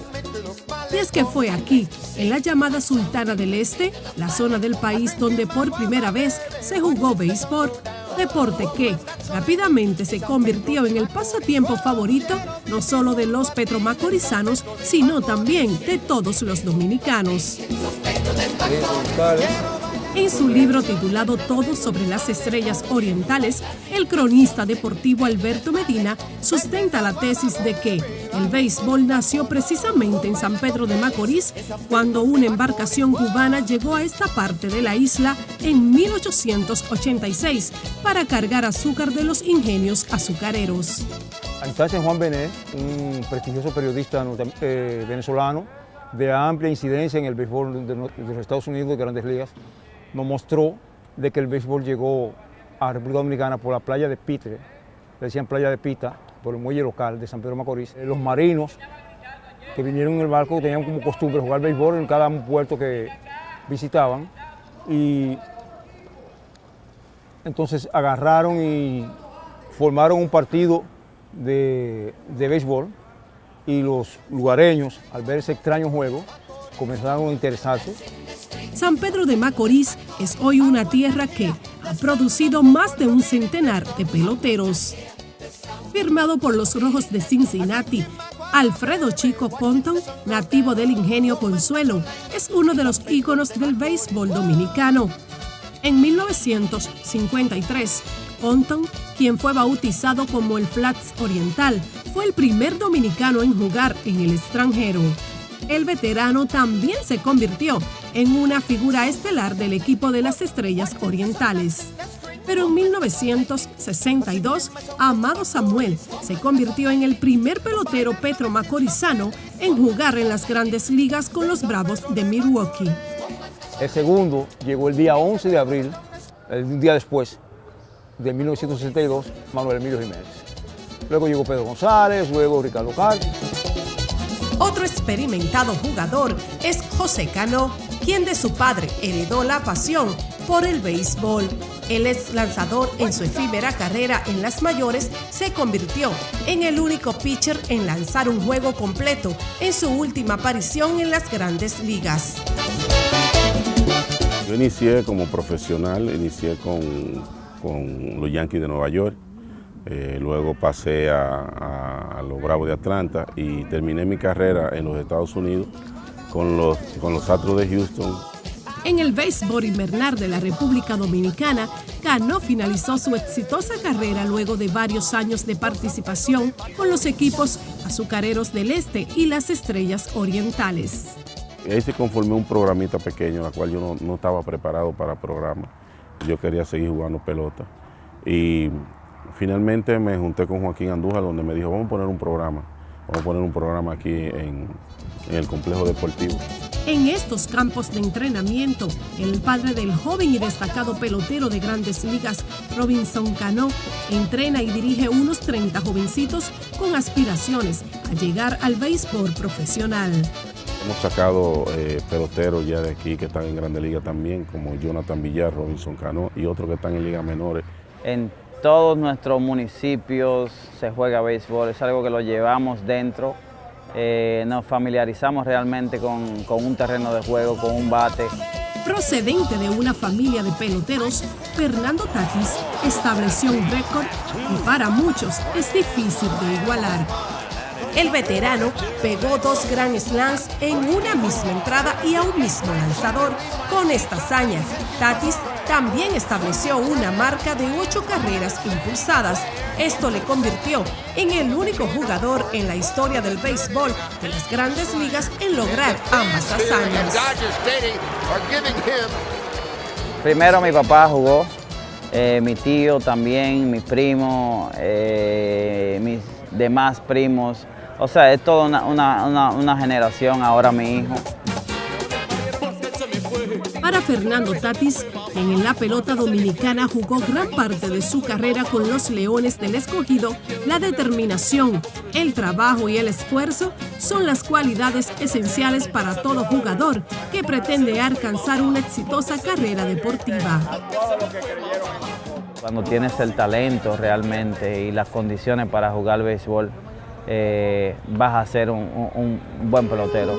Y es que fue aquí, en la llamada Sultana del Este, la zona del país donde por primera vez se jugó béisbol, deporte que rápidamente se convirtió en el pasatiempo favorito no solo de los petromacorizanos, sino también de todos los dominicanos. En su libro titulado Todo sobre las estrellas orientales, el cronista deportivo Alberto Medina sustenta la tesis de que el béisbol nació precisamente en San Pedro de Macorís cuando una embarcación cubana llegó a esta parte de la isla en 1886 para cargar azúcar de los ingenios azucareros. A instancia de Juan Benet, un prestigioso periodista venezolano de amplia incidencia en el béisbol de los Estados Unidos de Grandes Ligas, nos mostró de que el béisbol llegó a República Dominicana por la playa de Pitre, le decían playa de Pita, por el muelle local de San Pedro de Macorís. Los marinos que vinieron en el barco tenían como costumbre jugar béisbol en cada puerto que visitaban y entonces agarraron y formaron un partido de béisbol y los lugareños, al ver ese extraño juego, comenzaron a interesarse. San Pedro de Macorís es hoy una tierra que ha producido más de un centenar de peloteros. Firmado por los Rojos de Cincinnati, Alfredo Chico Ponton, nativo del Ingenio Consuelo, es uno de los íconos del béisbol dominicano. En 1953, Ponton, quien fue bautizado como el Flats Oriental, fue el primer dominicano en jugar en el extranjero. El veterano también se convirtió en una figura estelar del equipo de las Estrellas Orientales. Pero en 1962, Amado Samuel se convirtió en el primer pelotero petromacorizano en jugar en las Grandes Ligas con los Bravos de Milwaukee. El segundo llegó el día 11 de abril, un día después de 1962, Manuel Emilio Jiménez. Luego llegó Pedro González, luego Ricardo Castro. Otro experimentado jugador es José Cano, quien de su padre heredó la pasión por el béisbol. El ex lanzador en su efímera carrera en las mayores se convirtió en el único pitcher en lanzar un juego completo en su última aparición en las Grandes Ligas. Yo inicié como profesional, inicié con los Yankees de Nueva York. Luego pasé a los Bravos de Atlanta y terminé mi carrera en los Estados Unidos con los Astros de Houston. En el béisbol invernal de la República Dominicana, Cano finalizó su exitosa carrera luego de varios años de participación con los equipos Azucareros del Este y las Estrellas Orientales. Ahí se conformó un programita pequeño, la cual yo no estaba preparado para el programa. Yo quería seguir jugando pelota. Y finalmente me junté con Joaquín Andújar, donde me dijo, vamos a poner un programa aquí en el complejo deportivo. En estos campos de entrenamiento, el padre del joven y destacado pelotero de Grandes Ligas, Robinson Cano, entrena y dirige unos 30 jovencitos con aspiraciones a llegar al béisbol profesional. Hemos sacado peloteros ya de aquí que están en Grandes Ligas también, como Jonathan Villar, Robinson Cano y otros que están en ligas menores. En todos nuestros municipios se juega béisbol, es algo que lo llevamos dentro. Nos familiarizamos realmente con un terreno de juego, con un bate. Procedente de una familia de peloteros, Fernando Tatis estableció un récord que para muchos es difícil de igualar. El veterano pegó 2 Grand Slams en una misma entrada y a un mismo lanzador. Con esta hazaña, Tatis también estableció una marca de 8 carreras impulsadas. Esto le convirtió en el único jugador en la historia del béisbol de las Grandes Ligas en lograr ambas hazañas. Primero mi papá jugó, mi tío también, mi primo, mis demás primos. O sea, es toda una generación, ahora mi hijo. Para Fernando Tatis, quien en la pelota dominicana jugó gran parte de su carrera con los Leones del Escogido, la determinación, el trabajo y el esfuerzo son las cualidades esenciales para todo jugador que pretende alcanzar una exitosa carrera deportiva. Cuando tienes el talento realmente y las condiciones para jugar béisbol, vas a ser un buen pelotero.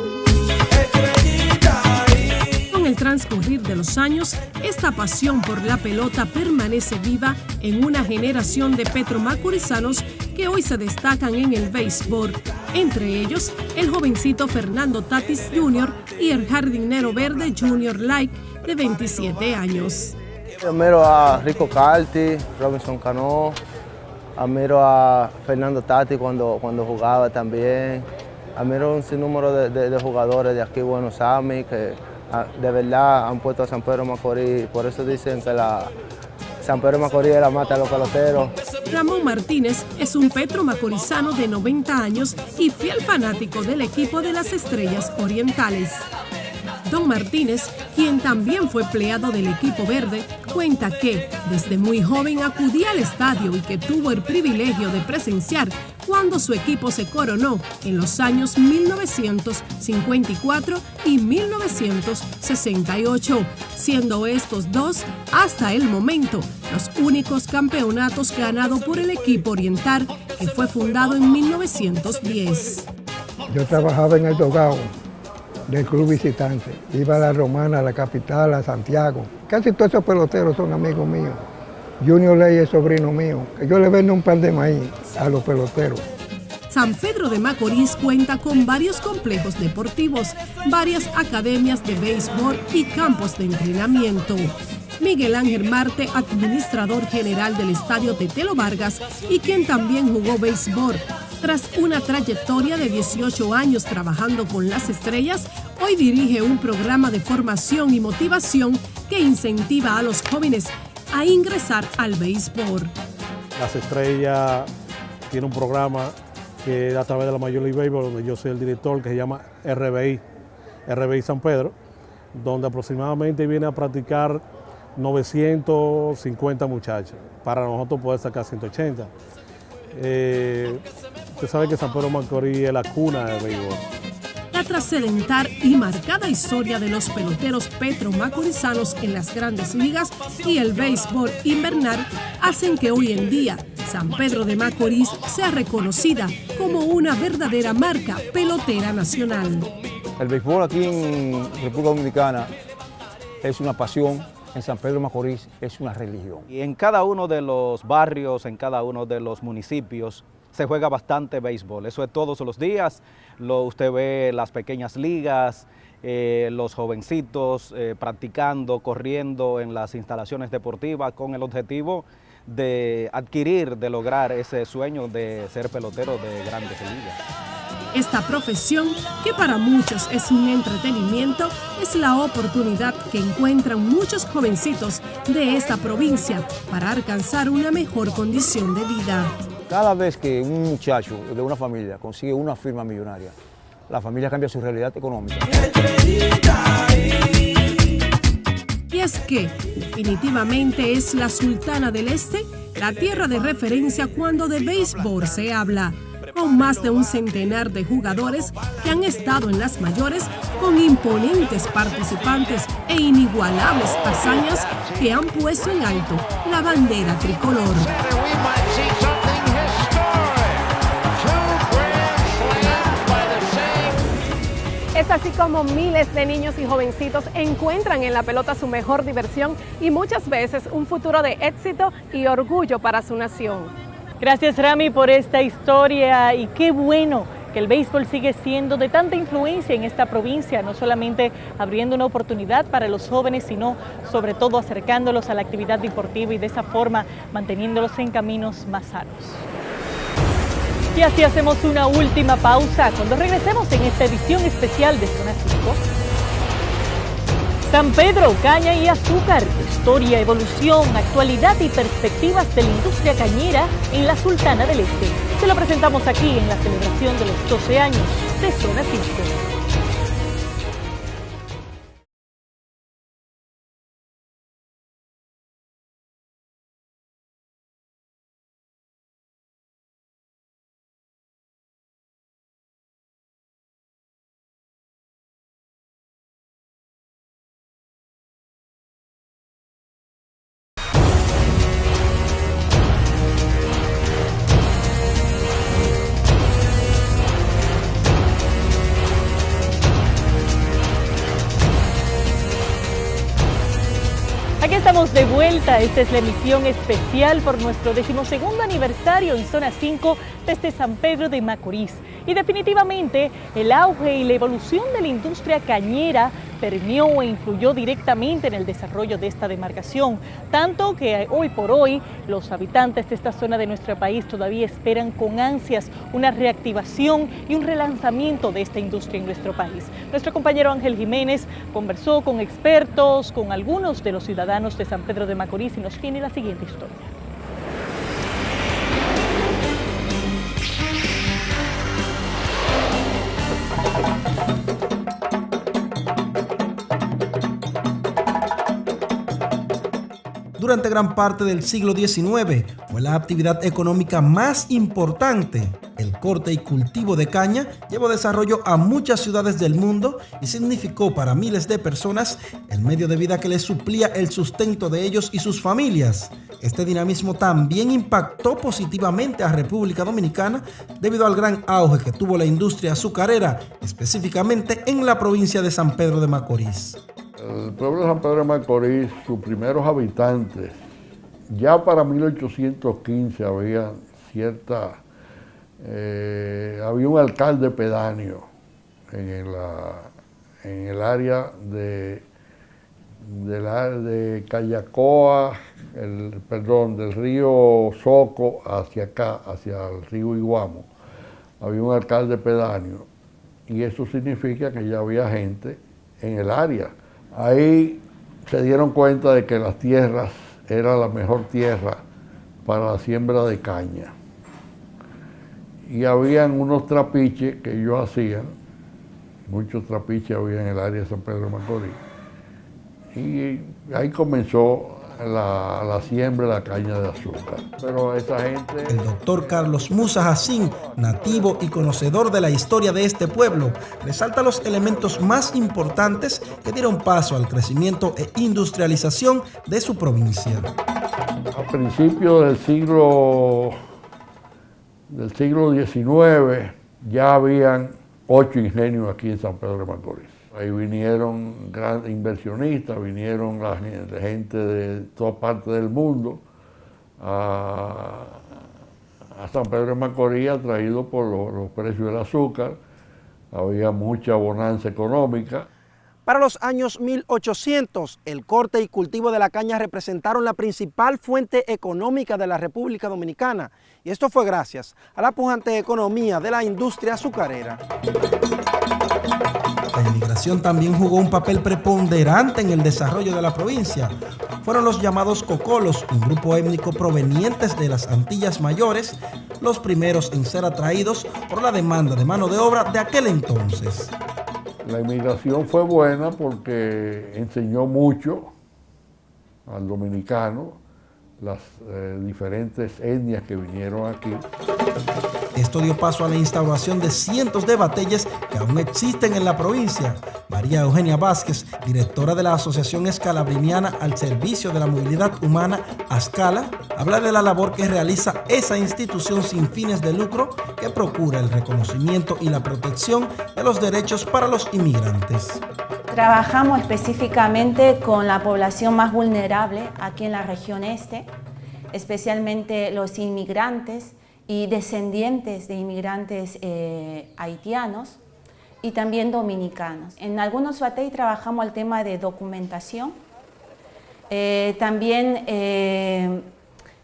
Con el transcurrir de los años, esta pasión por la pelota permanece viva en una generación de petromacorizanos que hoy se destacan en el béisbol. Entre ellos, el jovencito Fernando Tatis Jr. y el jardinero verde Junior Like, de 27 años. Admiro a Rico Carti, Robinson Cano, admiro a Fernando Tatis cuando jugaba también. Admiro un sinnúmero de jugadores de aquí, Buenos Aires, que de verdad han puesto a San Pedro de Macorís. Por eso dicen que San Pedro de Macorís es la mata de los peloteros. Ramón Martínez es un petromacorizano de 90 años y fiel fanático del equipo de las Estrellas Orientales. Don Martínez, quien también fue empleado del equipo verde, cuenta que desde muy joven acudía al estadio y que tuvo el privilegio de presenciar cuando su equipo se coronó en los años 1954 y 1968, siendo estos dos, hasta el momento, los únicos campeonatos ganados por el equipo oriental, que fue fundado en 1910. Yo trabajaba en el Dogao del club visitante. Iba a La Romana, a la capital, a Santiago. Casi todos esos peloteros son amigos míos. Junior Ley es sobrino mío. Yo le vendo un pan de maíz a los peloteros. San Pedro de Macorís cuenta con varios complejos deportivos, varias academias de béisbol y campos de entrenamiento. Miguel Ángel Marte, administrador general del estadio Tetelo Vargas y quien también jugó béisbol. Tras una trayectoria de 18 años trabajando con las Estrellas, hoy dirige un programa de formación y motivación que incentiva a los jóvenes a ingresar al béisbol. Las Estrellas tiene un programa que es a través de la Major League Baseball, donde yo soy el director, que se llama RBI San Pedro, donde aproximadamente viene a practicar 950 muchachos. Para nosotros puede sacar 180. Usted sabe que San Pedro de Macorís es la cuna del béisbol. La trascendental y marcada historia de los peloteros petromacorizanos en las Grandes Ligas y el béisbol invernal hacen que hoy en día San Pedro de Macorís sea reconocida como una verdadera marca pelotera nacional. El béisbol aquí en República Dominicana es una pasión. En San Pedro de Macorís es una religión. Y en cada uno de los barrios, en cada uno de los municipios, se juega bastante béisbol. Eso es todos los días. Usted ve las pequeñas ligas, los jovencitos practicando, corriendo en las instalaciones deportivas con el objetivo de adquirir, de lograr ese sueño de ser pelotero de Grandes Ligas. Esta profesión, que para muchos es un entretenimiento, es la oportunidad que encuentran muchos jovencitos de esta provincia para alcanzar una mejor condición de vida. Cada vez que un muchacho de una familia consigue una firma millonaria, la familia cambia su realidad económica. Y es que definitivamente es la Sultana del Este, la tierra de referencia cuando de béisbol se habla. con más de un centenar de jugadores que han estado en las mayores con imponentes participantes e inigualables hazañas que han puesto en alto la bandera tricolor. Es así como miles de niños y jovencitos encuentran en la pelota su mejor diversión y muchas veces un futuro de éxito y orgullo para su nación. Gracias, Rami, por esta historia, y qué bueno que el béisbol sigue siendo de tanta influencia en esta provincia, no solamente abriendo una oportunidad para los jóvenes, sino sobre todo acercándolos a la actividad deportiva y de esa forma manteniéndolos en caminos más sanos. Y así hacemos una última pausa. Cuando regresemos en esta edición especial de Zona 5, San Pedro, caña y azúcar, historia, evolución, actualidad y perspectivas de la industria cañera en la Sultana del Este. Se lo presentamos aquí en la celebración de los 12 años de Zona 5. Aquí estamos de vuelta. Esta es la emisión especial por nuestro 12º aniversario en Zona 5 desde San Pedro de Macorís. Y definitivamente el auge y la evolución de la industria cañera permeó e influyó directamente en el desarrollo de esta demarcación, tanto que hoy por hoy los habitantes de esta zona de nuestro país todavía esperan con ansias una reactivación y un relanzamiento de esta industria en nuestro país. Nuestro compañero Ángel Jiménez conversó con expertos, con algunos de los ciudadanos de San Pedro de Macorís y nos tiene la siguiente historia. Durante gran parte del siglo XIX fue la actividad económica más importante. El corte y cultivo de caña llevó desarrollo a muchas ciudades del mundo y significó para miles de personas el medio de vida que les suplía el sustento de ellos y sus familias. Este dinamismo también impactó positivamente a República Dominicana debido al gran auge que tuvo la industria azucarera, específicamente en la provincia de San Pedro de Macorís. El pueblo de San Pedro de Macorís, sus primeros habitantes, ya para 1815 había había un alcalde pedáneo en el área de Callacoa, del río Soco hacia acá, hacia el río Iguamo. Había un alcalde pedáneo y eso significa que ya había gente en el área. Ahí se dieron cuenta de que las tierras era la mejor tierra para la siembra de caña. Y habían unos trapiches que ellos hacían, muchos trapiches había en el área de San Pedro de Macorís. Y ahí comenzó la siembra de la caña de azúcar. Pero esa gente... El doctor Carlos Musa Jacín, nativo y conocedor de la historia de este pueblo, resalta los elementos más importantes que dieron paso al crecimiento e industrialización de su provincia. A principios del siglo XIX ya habían 8 ingenios aquí en San Pedro de Macorís. Ahí vinieron grandes inversionistas, vinieron la gente de toda parte del mundo a San Pedro de Macorís, atraído por los precios del azúcar. Había mucha bonanza económica. Para los años 1800, el corte y cultivo de la caña representaron la principal fuente económica de la República Dominicana, y esto fue gracias a la pujante economía de la industria azucarera. La inmigración también jugó un papel preponderante en el desarrollo de la provincia. Fueron los llamados cocolos, un grupo étnico provenientes de las Antillas Mayores, los primeros en ser atraídos por la demanda de mano de obra de aquel entonces. La inmigración fue buena porque enseñó mucho al dominicano, las diferentes etnias que vinieron aquí. Esto dio paso a la instauración de cientos de batallas que aún existen en la provincia. María Eugenia Vázquez, directora de la Asociación Escalabriniana al Servicio de la Movilidad Humana, ASCALA, habla de la labor que realiza esa institución sin fines de lucro que procura el reconocimiento y la protección de los derechos para los inmigrantes. Trabajamos específicamente con la población más vulnerable aquí en la región este, especialmente los inmigrantes y descendientes de inmigrantes haitianos y también dominicanos. En algunos batey trabajamos el tema de documentación. También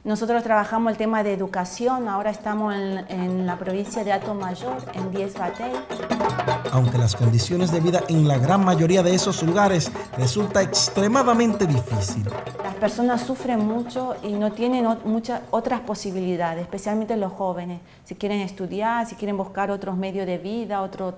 nosotros trabajamos el tema de educación. Ahora estamos en la provincia de Atomayor, en 10 batey. Aunque las condiciones de vida en la gran mayoría de esos lugares resulta extremadamente difícil. Las personas sufren mucho y no tienen muchas otras posibilidades, especialmente los jóvenes. Si quieren estudiar, si quieren buscar otros medios de vida, otra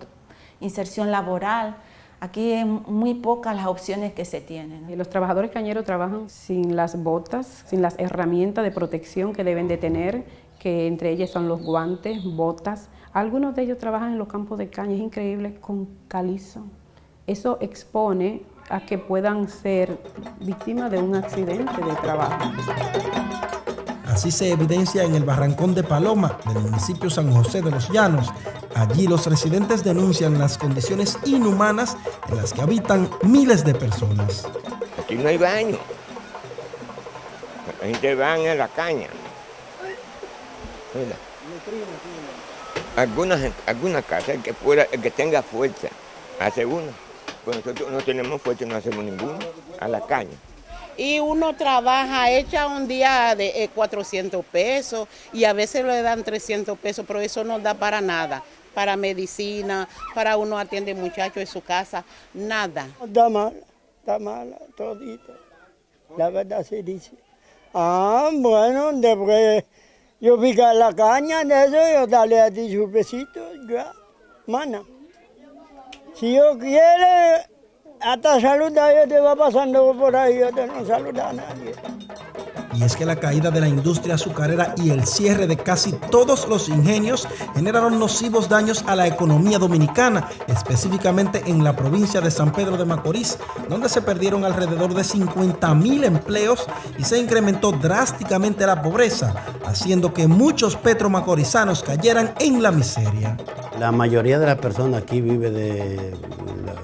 inserción laboral. Aquí es muy pocas las opciones que se tienen. Los trabajadores cañeros trabajan sin las botas, sin las herramientas de protección que deben de tener, que entre ellas son los guantes, botas. Algunos de ellos trabajan en los campos de caña, es increíble, con calizo. Eso expone a que puedan ser víctimas de un accidente de trabajo. Así se evidencia en el Barrancón de Paloma, del municipio San José de los Llanos. Allí los residentes denuncian las condiciones inhumanas en las que habitan miles de personas. Aquí no hay baño. La gente va a la caña. Mira. Alguna casa, el que tenga fuerza, hace uno. Pues nosotros no tenemos fuerza, no hacemos ninguno, a la caña. Y uno trabaja, echa un día de 400 pesos y a veces le dan 300 pesos, pero eso no da para nada, para medicina, para uno atiende muchachos en su casa, nada. Está mala, todito. La verdad se dice. Bueno, después yo picar la caña de eso, yo darle a ti su besito, ya, mana. Si yo quiere, hasta saludar, yo te va pasando por ahí, yo te no saluda a nadie. Y es que la caída de la industria azucarera y el cierre de casi todos los ingenios generaron nocivos daños a la economía dominicana, específicamente en la provincia de San Pedro de Macorís, donde se perdieron alrededor de 50,000 empleos y se incrementó drásticamente la pobreza, haciendo que muchos petromacorizanos cayeran en la miseria. La mayoría de las personas aquí vive de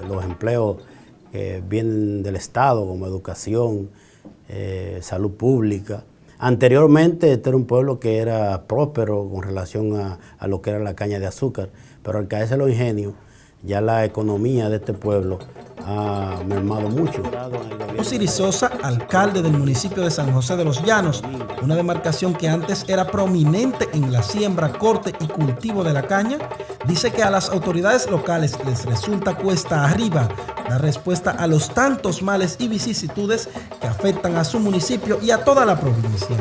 los empleos que vienen del Estado, como educación, salud pública. Anteriormente este era un pueblo que era próspero con relación a lo que era la caña de azúcar, pero al caerse los ingenios, ya la economía de este pueblo ha mermado mucho. Osiris Sosa, alcalde del municipio de San José de los Llanos, una demarcación que antes era prominente en la siembra, corte y cultivo de la caña, dice que a las autoridades locales les resulta cuesta arriba dar respuesta a los tantos males y vicisitudes que afectan a su municipio y a toda la provincia.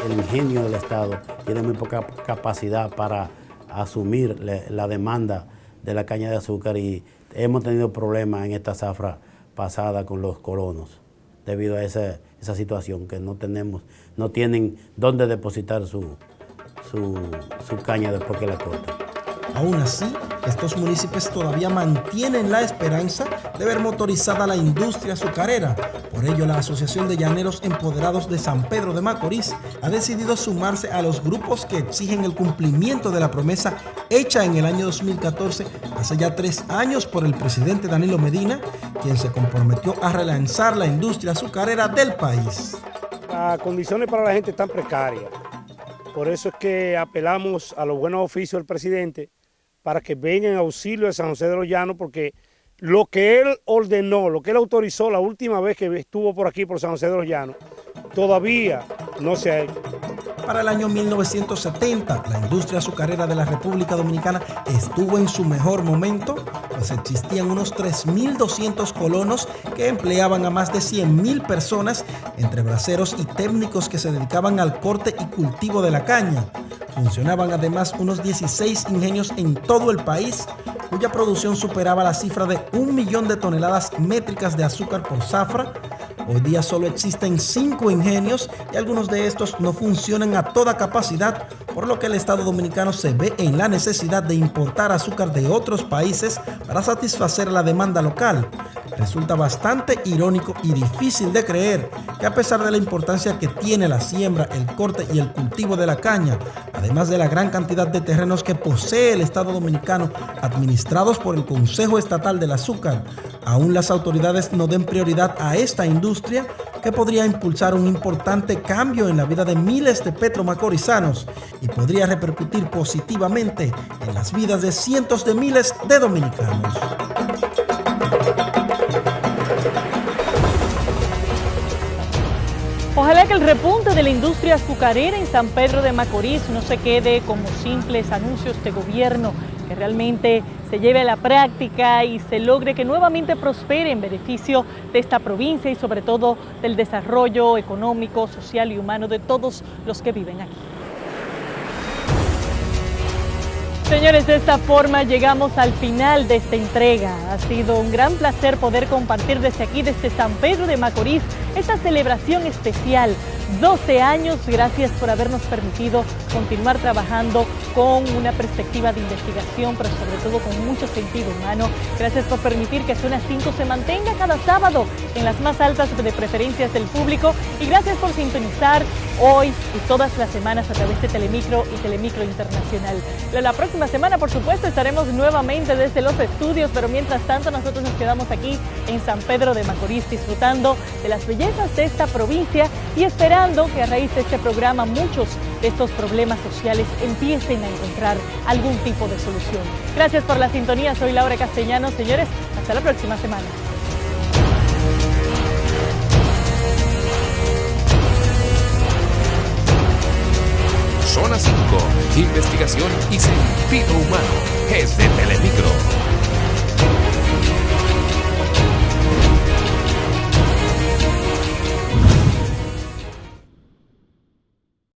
El ingenio del Estado tiene muy poca capacidad para asumir la demanda de la caña de azúcar y hemos tenido problemas en esta zafra pasada con los colonos debido a esa situación que no tienen dónde depositar su caña después que la cortan. Aún así, estos municipios todavía mantienen la esperanza de ver motorizada la industria azucarera. Por ello, la Asociación de Llaneros Empoderados de San Pedro de Macorís ha decidido sumarse a los grupos que exigen el cumplimiento de la promesa hecha en el año 2014, hace ya 3 años, por el presidente Danilo Medina, quien se comprometió a relanzar la industria azucarera del país. Las condiciones para la gente están precarias. Por eso es que apelamos a los buenos oficios del presidente para que vengan en auxilio de San José de los Llanos, porque lo que él ordenó, lo que él autorizó la última vez que estuvo por aquí, por San José de los Llanos, todavía no se ha hecho. Para el año 1970, la industria azucarera de la República Dominicana estuvo en su mejor momento, pues existían unos 3.200 colonos que empleaban a más de 100,000 personas, entre braceros y técnicos que se dedicaban al corte y cultivo de la caña. Funcionaban además unos 16 ingenios en todo el país, cuya producción superaba la cifra de 1 millón de toneladas métricas de azúcar por zafra. Hoy día solo existen 5 ingenios y algunos de estos no funcionan a toda capacidad, por lo que el Estado dominicano se ve en la necesidad de importar azúcar de otros países para satisfacer la demanda local. Resulta bastante irónico y difícil de creer que a pesar de la importancia que tiene la siembra, el corte y el cultivo de la caña, además de la gran cantidad de terrenos que posee el Estado dominicano administrados por el Consejo Estatal del Azúcar, aún las autoridades no den prioridad a esta industria que podría impulsar un importante cambio en la vida de miles de petromacorizanos y podría repercutir positivamente en las vidas de cientos de miles de dominicanos. Ojalá que el repunte de la industria azucarera en San Pedro de Macorís no se quede como simples anuncios de gobierno, que realmente se lleve a la práctica y se logre que nuevamente prospere en beneficio de esta provincia y sobre todo del desarrollo económico, social y humano de todos los que viven aquí. Señores, de esta forma llegamos al final de esta entrega. Ha sido un gran placer poder compartir desde aquí, desde San Pedro de Macorís, esta celebración especial. 12 años, gracias por habernos permitido continuar trabajando con una perspectiva de investigación, pero sobre todo con mucho sentido humano. Gracias por permitir que Zona 5 se mantenga cada sábado en las más altas de preferencias del público y gracias por sintonizar hoy y todas las semanas a través de Telemicro y Telemicro Internacional. La próxima semana, por supuesto, estaremos nuevamente desde los estudios, pero mientras tanto nosotros nos quedamos aquí en San Pedro de Macorís disfrutando de las bellezas de esta provincia y esperando que a raíz de este programa muchos de estos problemas sociales empiecen a encontrar algún tipo de solución. Gracias por la sintonía, soy Laura Castellanos. Señores, hasta la próxima semana. Zona 5, investigación y sentido humano, es de Telemicro.